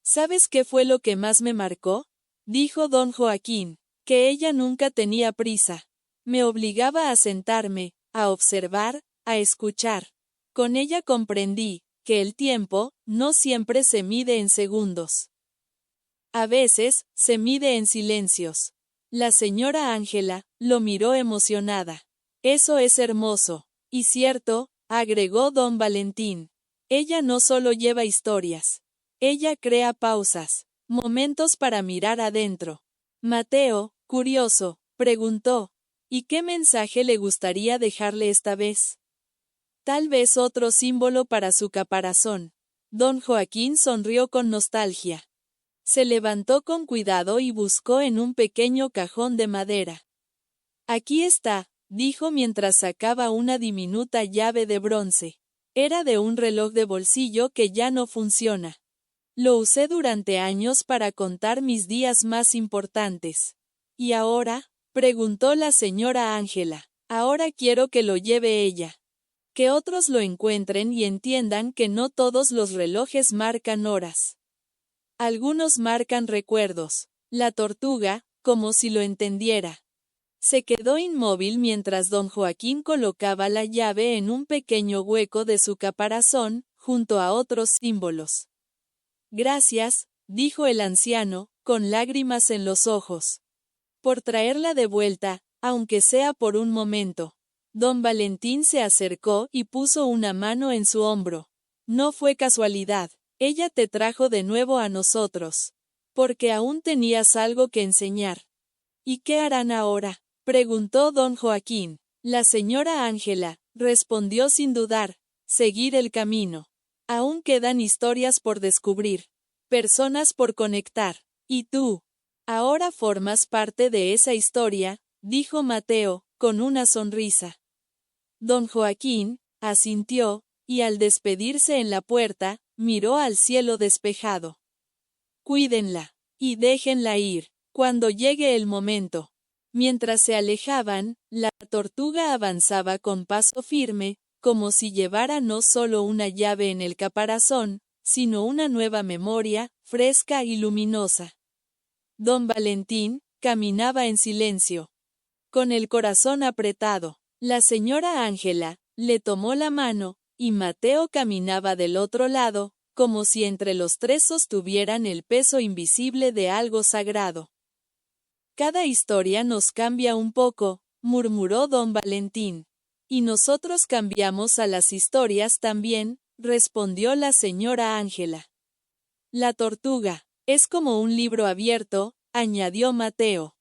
¿Sabes qué fue lo que más me marcó? Dijo don Joaquín. que ella nunca tenía prisa. Me obligaba a sentarme, a observar, a escuchar. Con ella comprendí que el tiempo no siempre se mide en segundos. A veces, se mide en silencios. La señora Ángela lo miró emocionada. Eso es hermoso. Y cierto, agregó don Valentín. Ella no solo lleva historias. Ella crea pausas, momentos para mirar adentro. Mateo, curioso, preguntó, ¿y qué mensaje le gustaría dejarle esta vez? Tal vez otro símbolo para su caparazón. Don Joaquín sonrió con nostalgia. Se levantó con cuidado y buscó en un pequeño cajón de madera. Aquí está, dijo mientras sacaba una diminuta llave de bronce. Era de un reloj de bolsillo que ya no funciona. Lo usé durante años para contar mis días más importantes. ¿Y ahora? Preguntó la señora Ángela. Ahora quiero que lo lleve ella. Que otros lo encuentren y entiendan que no todos los relojes marcan horas. Algunos marcan recuerdos. La tortuga, como si lo entendiera. Se quedó inmóvil mientras don Joaquín colocaba la llave en un pequeño hueco de su caparazón, junto a otros símbolos. Gracias, dijo el anciano, con lágrimas en los ojos. Por traerla de vuelta, aunque sea por un momento. Don Valentín se acercó y puso una mano en su hombro. No fue casualidad. Ella te trajo de nuevo a nosotros. Porque aún tenías algo que enseñar. ¿Y qué harán ahora? Preguntó don Joaquín. La señora Ángela, respondió sin dudar, seguir el camino. Aún quedan historias por descubrir. Personas por conectar. Y tú. Ahora formas parte de esa historia, dijo Mateo, con una sonrisa. Don Joaquín, asintió, y al despedirse en la puerta, miró al cielo despejado. Cuídenla, y déjenla ir, cuando llegue el momento. Mientras se alejaban, la tortuga avanzaba con paso firme, como si llevara no solo una llave en el caparazón, sino una nueva memoria, fresca y luminosa. Don Valentín caminaba en silencio. Con el corazón apretado, la señora Ángela le tomó la mano, y Mateo caminaba del otro lado, como si entre los tres sostuvieran el peso invisible de algo sagrado. Cada historia nos cambia un poco, murmuró don Valentín. Y nosotros cambiamos a las historias también, respondió la señora Ángela. La tortuga es como un libro abierto, añadió Mateo.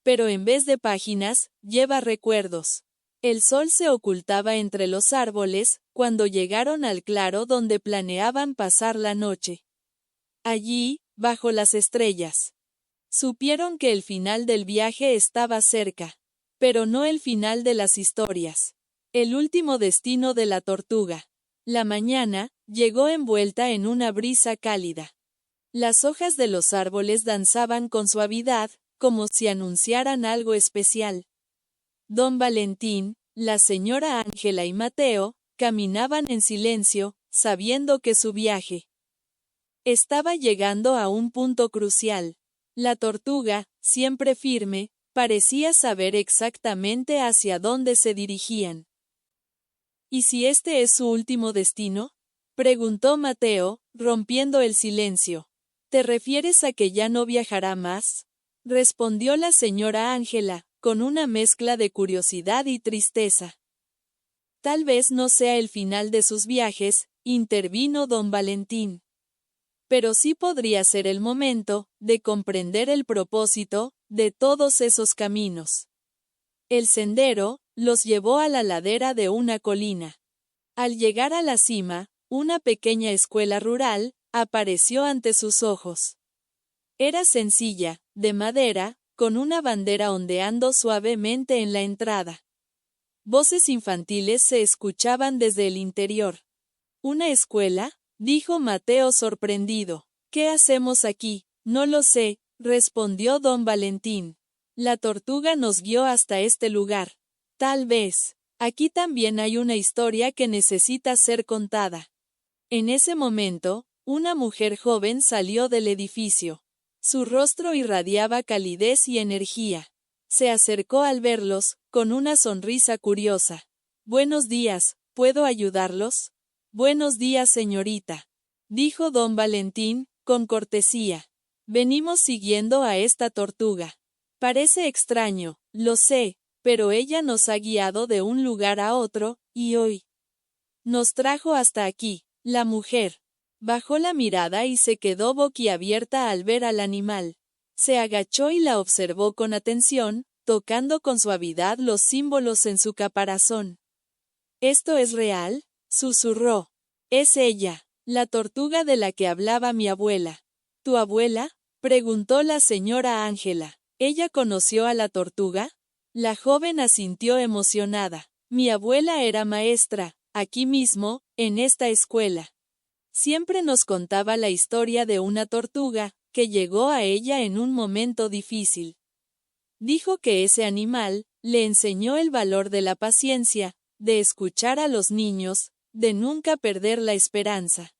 Pero en vez de páginas, lleva recuerdos. El sol se ocultaba entre los árboles, cuando llegaron al claro donde planeaban pasar la noche. Allí, bajo las estrellas. Supieron que el final del viaje estaba cerca. Pero no el final de las historias. El último destino de la tortuga. La mañana, llegó envuelta en una brisa cálida. Las hojas de los árboles danzaban con suavidad, como si anunciaran algo especial. Don Valentín, la señora Ángela y Mateo, caminaban en silencio, sabiendo que su viaje estaba llegando a un punto crucial. La tortuga, siempre firme, parecía saber exactamente hacia dónde se dirigían. ¿Y si este es su último destino? Preguntó Mateo, rompiendo el silencio. ¿Te refieres a que ya no viajará más? Respondió la señora Ángela, con una mezcla de curiosidad y tristeza. Tal vez no sea el final de sus viajes, intervino don Valentín. Pero sí podría ser el momento de comprender el propósito de todos esos caminos. El sendero los llevó a la ladera de una colina. Al llegar a la cima, una pequeña escuela rural apareció ante sus ojos. Era sencilla, de madera, con una bandera ondeando suavemente en la entrada. Voces infantiles se escuchaban desde el interior. ¿Una escuela?, dijo Mateo sorprendido. ¿Qué hacemos aquí? No lo sé, respondió don Valentín. La tortuga nos guió hasta este lugar. Tal vez, aquí también hay una historia que necesita ser contada. En ese momento, una mujer joven salió del edificio. Su rostro irradiaba calidez y energía. Se acercó al verlos, con una sonrisa curiosa. Buenos días, ¿puedo ayudarlos? Buenos días, señorita, dijo don Valentín, con cortesía. Venimos siguiendo a esta tortuga. Parece extraño, lo sé, pero ella nos ha guiado de un lugar a otro, y hoy nos trajo hasta aquí. La mujer bajó la mirada y se quedó boquiabierta al ver al animal. Se agachó y la observó con atención, tocando con suavidad los símbolos en su caparazón. ¿Esto es real?, susurró. Es ella, la tortuga de la que hablaba mi abuela. ¿Tu abuela?, preguntó la señora Ángela. ¿Ella conoció a la tortuga? La joven asintió emocionada. Mi abuela era maestra, aquí mismo, en esta escuela. Siempre nos contaba la historia de una tortuga, que llegó a ella en un momento difícil. Dijo que ese animal le enseñó el valor de la paciencia, de escuchar a los niños, de nunca perder la esperanza.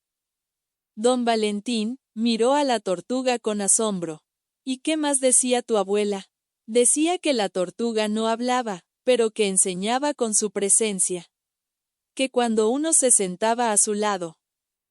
Don Valentín miró a la tortuga con asombro. ¿Y qué más decía tu abuela? Decía que la tortuga no hablaba, pero que enseñaba con su presencia. Que cuando uno se sentaba a su lado,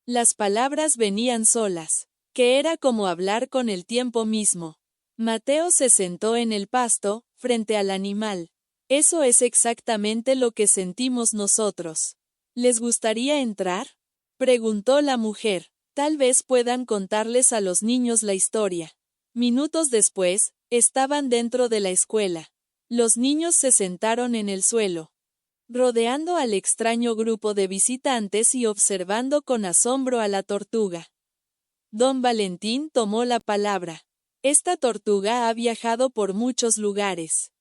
las palabras venían solas, que era como hablar con el tiempo mismo. Mateo se sentó en el pasto, frente al animal. Eso es exactamente lo que sentimos nosotros. ¿Les gustaría entrar?, preguntó la mujer. Tal vez puedan contarles a los niños la historia. Minutos después, estaban dentro de la escuela. Los niños se sentaron en el suelo, rodeando al extraño grupo de visitantes y observando con asombro a la tortuga. Don Valentín tomó la palabra. Esta tortuga ha viajado por muchos lugares.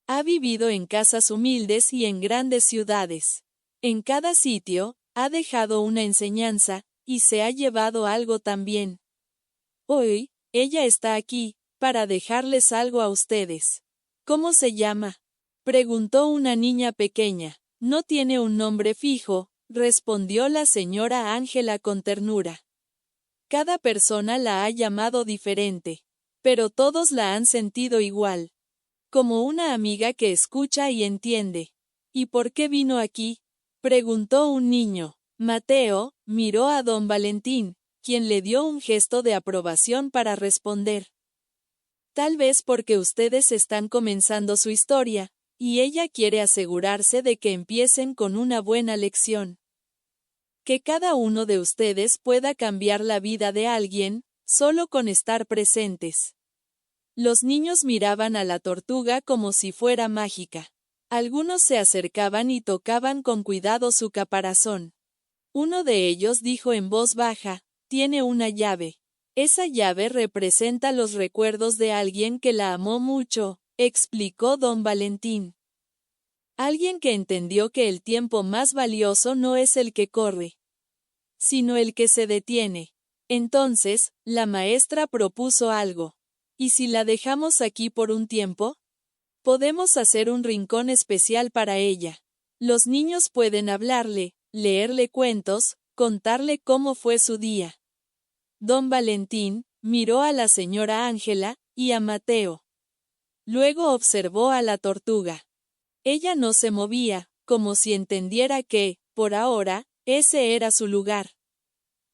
Ha vivido en casas humildes y en grandes ciudades. En cada sitio, ha dejado una enseñanza, y se ha llevado algo también. Hoy, ella está aquí, para dejarles algo a ustedes. ¿Cómo se llama?, preguntó una niña pequeña. No tiene un nombre fijo, respondió la señora Ángela con ternura. Cada persona la ha llamado diferente, pero todos la han sentido igual. Como una amiga que escucha y entiende. ¿Y por qué vino aquí?, preguntó un niño. Mateo miró a don Valentín, quien le dio un gesto de aprobación para responder. Tal vez porque ustedes están comenzando su historia, y ella quiere asegurarse de que empiecen con una buena lección. Que cada uno de ustedes pueda cambiar la vida de alguien, solo con estar presentes. Los niños miraban a la tortuga como si fuera mágica. Algunos se acercaban y tocaban con cuidado su caparazón. Uno de ellos dijo en voz baja, tiene una llave. Esa llave representa los recuerdos de alguien que la amó mucho, explicó don Valentín. Alguien que entendió que el tiempo más valioso no es el que corre, sino el que se detiene. Entonces, la maestra propuso algo. ¿Y si la dejamos aquí por un tiempo? Podemos hacer un rincón especial para ella. Los niños pueden hablarle, leerle cuentos, contarle cómo fue su día. Don Valentín miró a la señora Ángela y a Mateo. Luego observó a la tortuga. Ella no se movía, como si entendiera que, por ahora, ese era su lugar.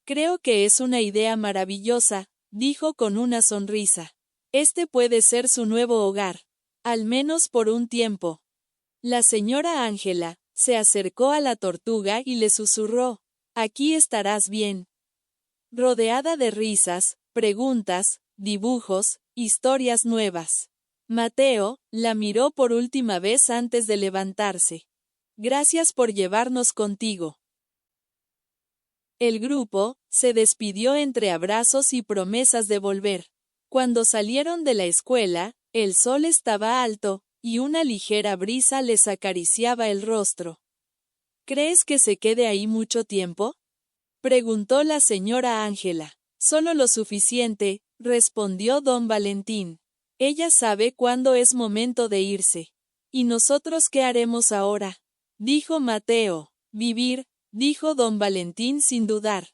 Creo que es una idea maravillosa, dijo con una sonrisa. Este puede ser su nuevo hogar, al menos por un tiempo. La señora Ángela se acercó a la tortuga y le susurró, aquí estarás bien. Rodeada de risas, preguntas, dibujos, historias nuevas. Mateo la miró por última vez antes de levantarse. Gracias por llevarnos contigo. El grupo se despidió entre abrazos y promesas de volver. Cuando salieron de la escuela, el sol estaba alto, y una ligera brisa les acariciaba el rostro. ¿Crees que se quede ahí mucho tiempo?, preguntó la señora Ángela. Solo lo suficiente, respondió don Valentín. Ella sabe cuándo es momento de irse. ¿Y nosotros qué haremos ahora?, dijo Mateo. Vivir, dijo don Valentín sin dudar.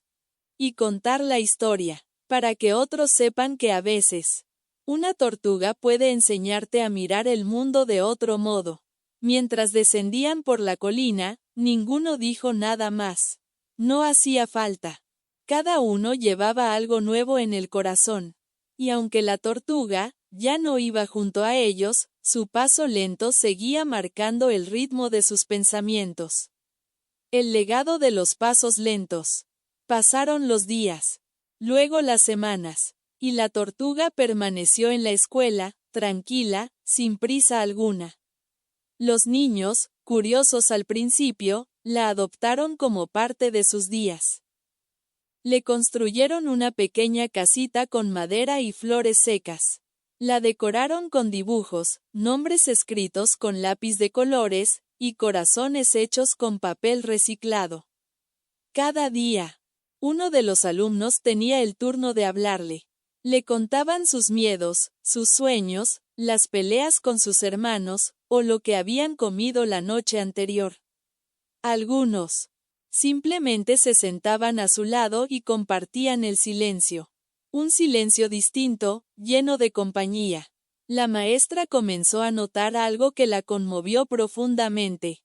Y contar la historia. para que otros sepan que a veces, una tortuga puede enseñarte a mirar el mundo de otro modo. Mientras descendían por la colina, ninguno dijo nada más. No hacía falta. Cada uno llevaba algo nuevo en el corazón. Y aunque la tortuga ya no iba junto a ellos, su paso lento seguía marcando el ritmo de sus pensamientos. El legado de los pasos lentos. Pasaron los días, luego las semanas, y la tortuga permaneció en la escuela, tranquila, sin prisa alguna. Los niños, curiosos al principio, la adoptaron como parte de sus días. Le construyeron una pequeña casita con madera y flores secas. La decoraron con dibujos, nombres escritos con lápiz de colores, y corazones hechos con papel reciclado. Cada día, uno de los alumnos tenía el turno de hablarle. Le contaban sus miedos, sus sueños, las peleas con sus hermanos, o lo que habían comido la noche anterior. Algunos simplemente se sentaban a su lado y compartían el silencio. Un silencio distinto, lleno de compañía. La maestra comenzó a notar algo que la conmovió profundamente.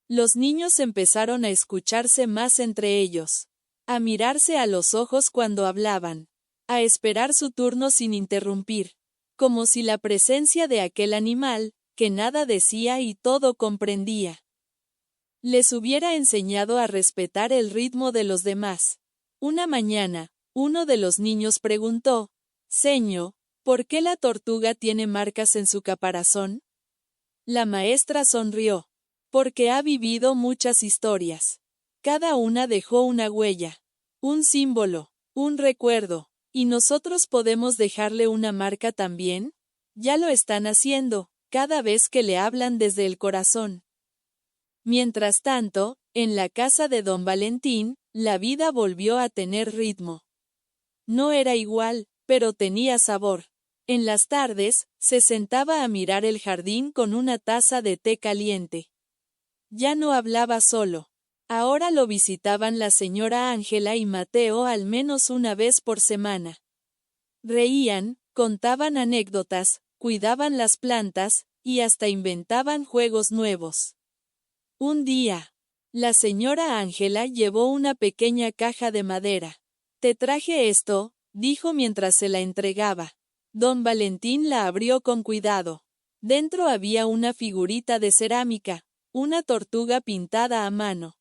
Los niños empezaron a escucharse más entre ellos, a mirarse a los ojos cuando hablaban, a esperar su turno sin interrumpir, como si la presencia de aquel animal, que nada decía y todo comprendía, les hubiera enseñado a respetar el ritmo de los demás. Una mañana, uno de los niños preguntó: «Señor, ¿por qué la tortuga tiene marcas en su caparazón?» La maestra sonrió. Porque ha vivido muchas historias. Cada una dejó una huella, un símbolo, un recuerdo, ¿y nosotros podemos dejarle una marca también? Ya lo están haciendo, cada vez que le hablan desde el corazón. Mientras tanto, en la casa de don Valentín, la vida volvió a tener ritmo. No era igual, pero tenía sabor. En las tardes, se sentaba a mirar el jardín con una taza de té caliente. Ya no hablaba solo. Ahora lo visitaban la señora Ángela y Mateo al menos una vez por semana. Reían, contaban anécdotas, cuidaban las plantas, y hasta inventaban juegos nuevos. Un día, la señora Ángela llevó una pequeña caja de madera. «Te traje esto», dijo mientras se la entregaba. Don Valentín la abrió con cuidado. Dentro había una figurita de cerámica, una tortuga pintada a mano.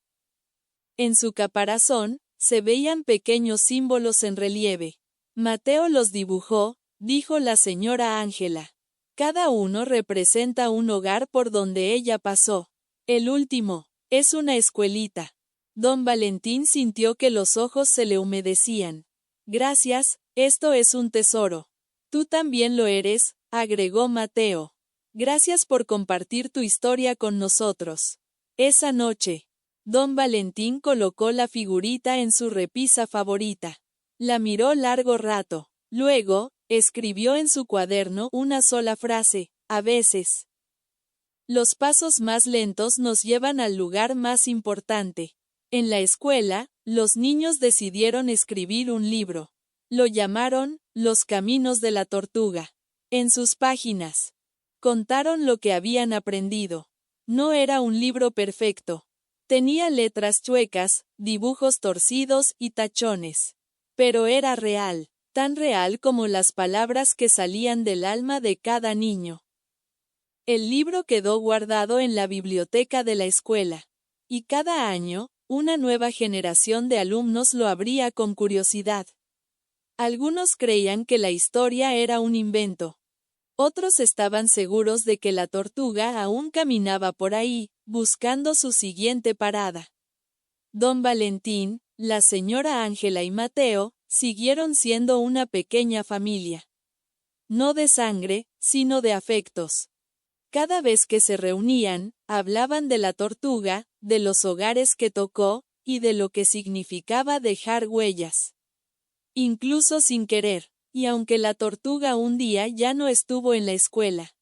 En su caparazón, se veían pequeños símbolos en relieve. «Mateo los dibujó», dijo la señora Ángela. «Cada uno representa un hogar por donde ella pasó. El último, es una escuelita». Don Valentín sintió que los ojos se le humedecían. «Gracias, esto es un tesoro». «Tú también lo eres», agregó Mateo. «Gracias por compartir tu historia con nosotros». Esa noche, don Valentín colocó la figurita en su repisa favorita. La miró largo rato. Luego, escribió en su cuaderno una sola frase: «A veces, los pasos más lentos nos llevan al lugar más importante». En la escuela, los niños decidieron escribir un libro. Lo llamaron «Los caminos de la tortuga». En sus páginas, contaron lo que habían aprendido. No era un libro perfecto. Tenía letras chuecas, dibujos torcidos y tachones. Pero era real, tan real como las palabras que salían del alma de cada niño. El libro quedó guardado en la biblioteca de la escuela, y cada año, una nueva generación de alumnos lo abría con curiosidad. Algunos creían que la historia era un invento. Otros estaban seguros de que la tortuga aún caminaba por ahí, buscando su siguiente parada. Don Valentín, la señora Ángela y Mateo, siguieron siendo una pequeña familia. No de sangre, sino de afectos. Cada vez que se reunían, hablaban de la tortuga, de los hogares que tocó, y de lo que significaba dejar huellas. Incluso sin querer, y aunque la tortuga un día ya no estuvo en la escuela,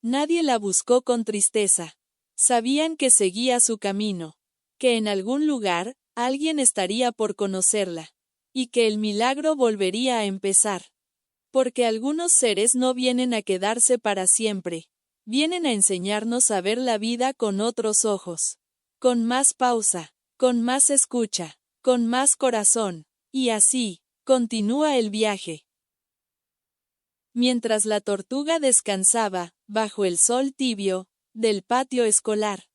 nadie la buscó con tristeza. Sabían que seguía su camino, que en algún lugar, alguien estaría por conocerla. y que el milagro volvería a empezar. Porque algunos seres no vienen a quedarse para siempre. Vienen a enseñarnos a ver la vida con otros ojos. Con más pausa, con más escucha, con más corazón. Y así, continúa el viaje. Mientras la tortuga descansaba, bajo el sol tibio, del patio escolar.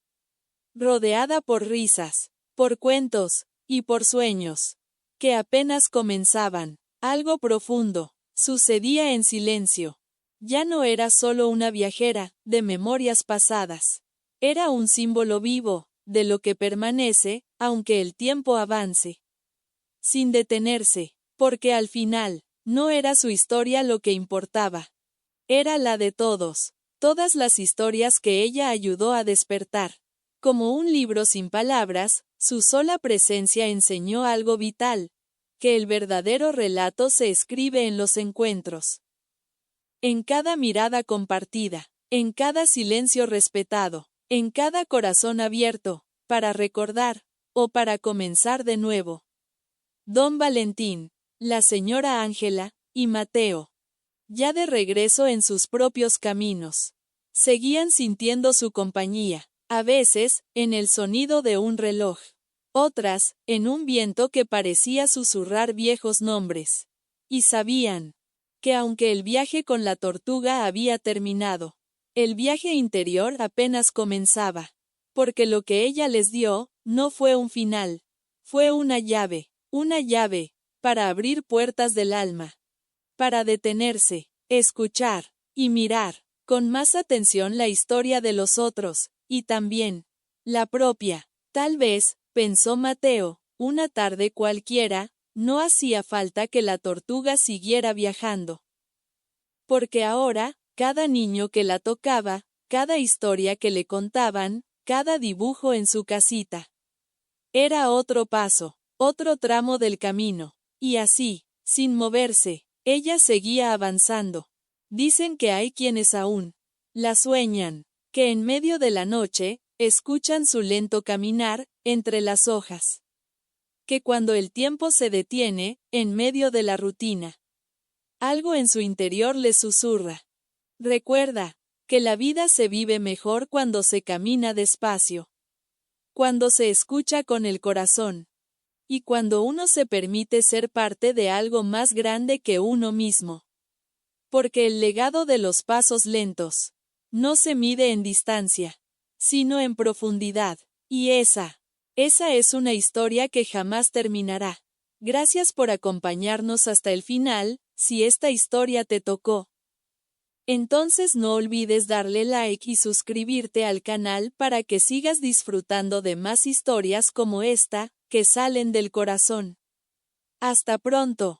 Rodeada por risas, por cuentos, y por sueños. Que apenas comenzaban. Algo profundo. Sucedía en silencio. Ya no era solo una viajera, de memorias pasadas. Era un símbolo vivo, de lo que permanece, aunque el tiempo avance. Sin detenerse, porque al final, no era su historia lo que importaba. Era la de todos, todas las historias que ella ayudó a despertar. Como un libro sin palabras, su sola presencia enseñó algo vital. Que el verdadero relato se escribe en los encuentros. En cada mirada compartida, en cada silencio respetado, en cada corazón abierto, para recordar, o para comenzar de nuevo. Don Valentín, la señora Ángela, y Mateo. Ya de regreso en sus propios caminos. Seguían sintiendo su compañía, a veces, en el sonido de un reloj. Otras, en un viento que parecía susurrar viejos nombres. Y sabían que aunque el viaje con la tortuga había terminado, el viaje interior apenas comenzaba. Porque lo que ella les dio, no fue un final. Fue una llave, para abrir puertas del alma. Para detenerse, escuchar, y mirar, con más atención la historia de los otros, y también, la propia. Tal vez, pensó Mateo, una tarde cualquiera, no hacía falta que la tortuga siguiera viajando. Porque ahora, cada niño que la tocaba, cada historia que le contaban, cada dibujo en su casita. Era otro paso, otro tramo del camino. Y así, sin moverse, ella seguía avanzando. Dicen que hay quienes aún la sueñan, que en medio de la noche, escuchan su lento caminar, entre las hojas. Que cuando el tiempo se detiene, en medio de la rutina, algo en su interior le susurra. Recuerda, que la vida se vive mejor cuando se camina despacio. Cuando se escucha con el corazón. Y cuando uno se permite ser parte de algo más grande que uno mismo. Porque el legado de los pasos lentos no se mide en distancia, sino en profundidad. Y esa es una historia que jamás terminará. Gracias por acompañarnos hasta el final. Si esta historia te tocó, entonces no olvides darle like y suscribirte al canal para que sigas disfrutando de más historias como esta, que salen del corazón. Hasta pronto.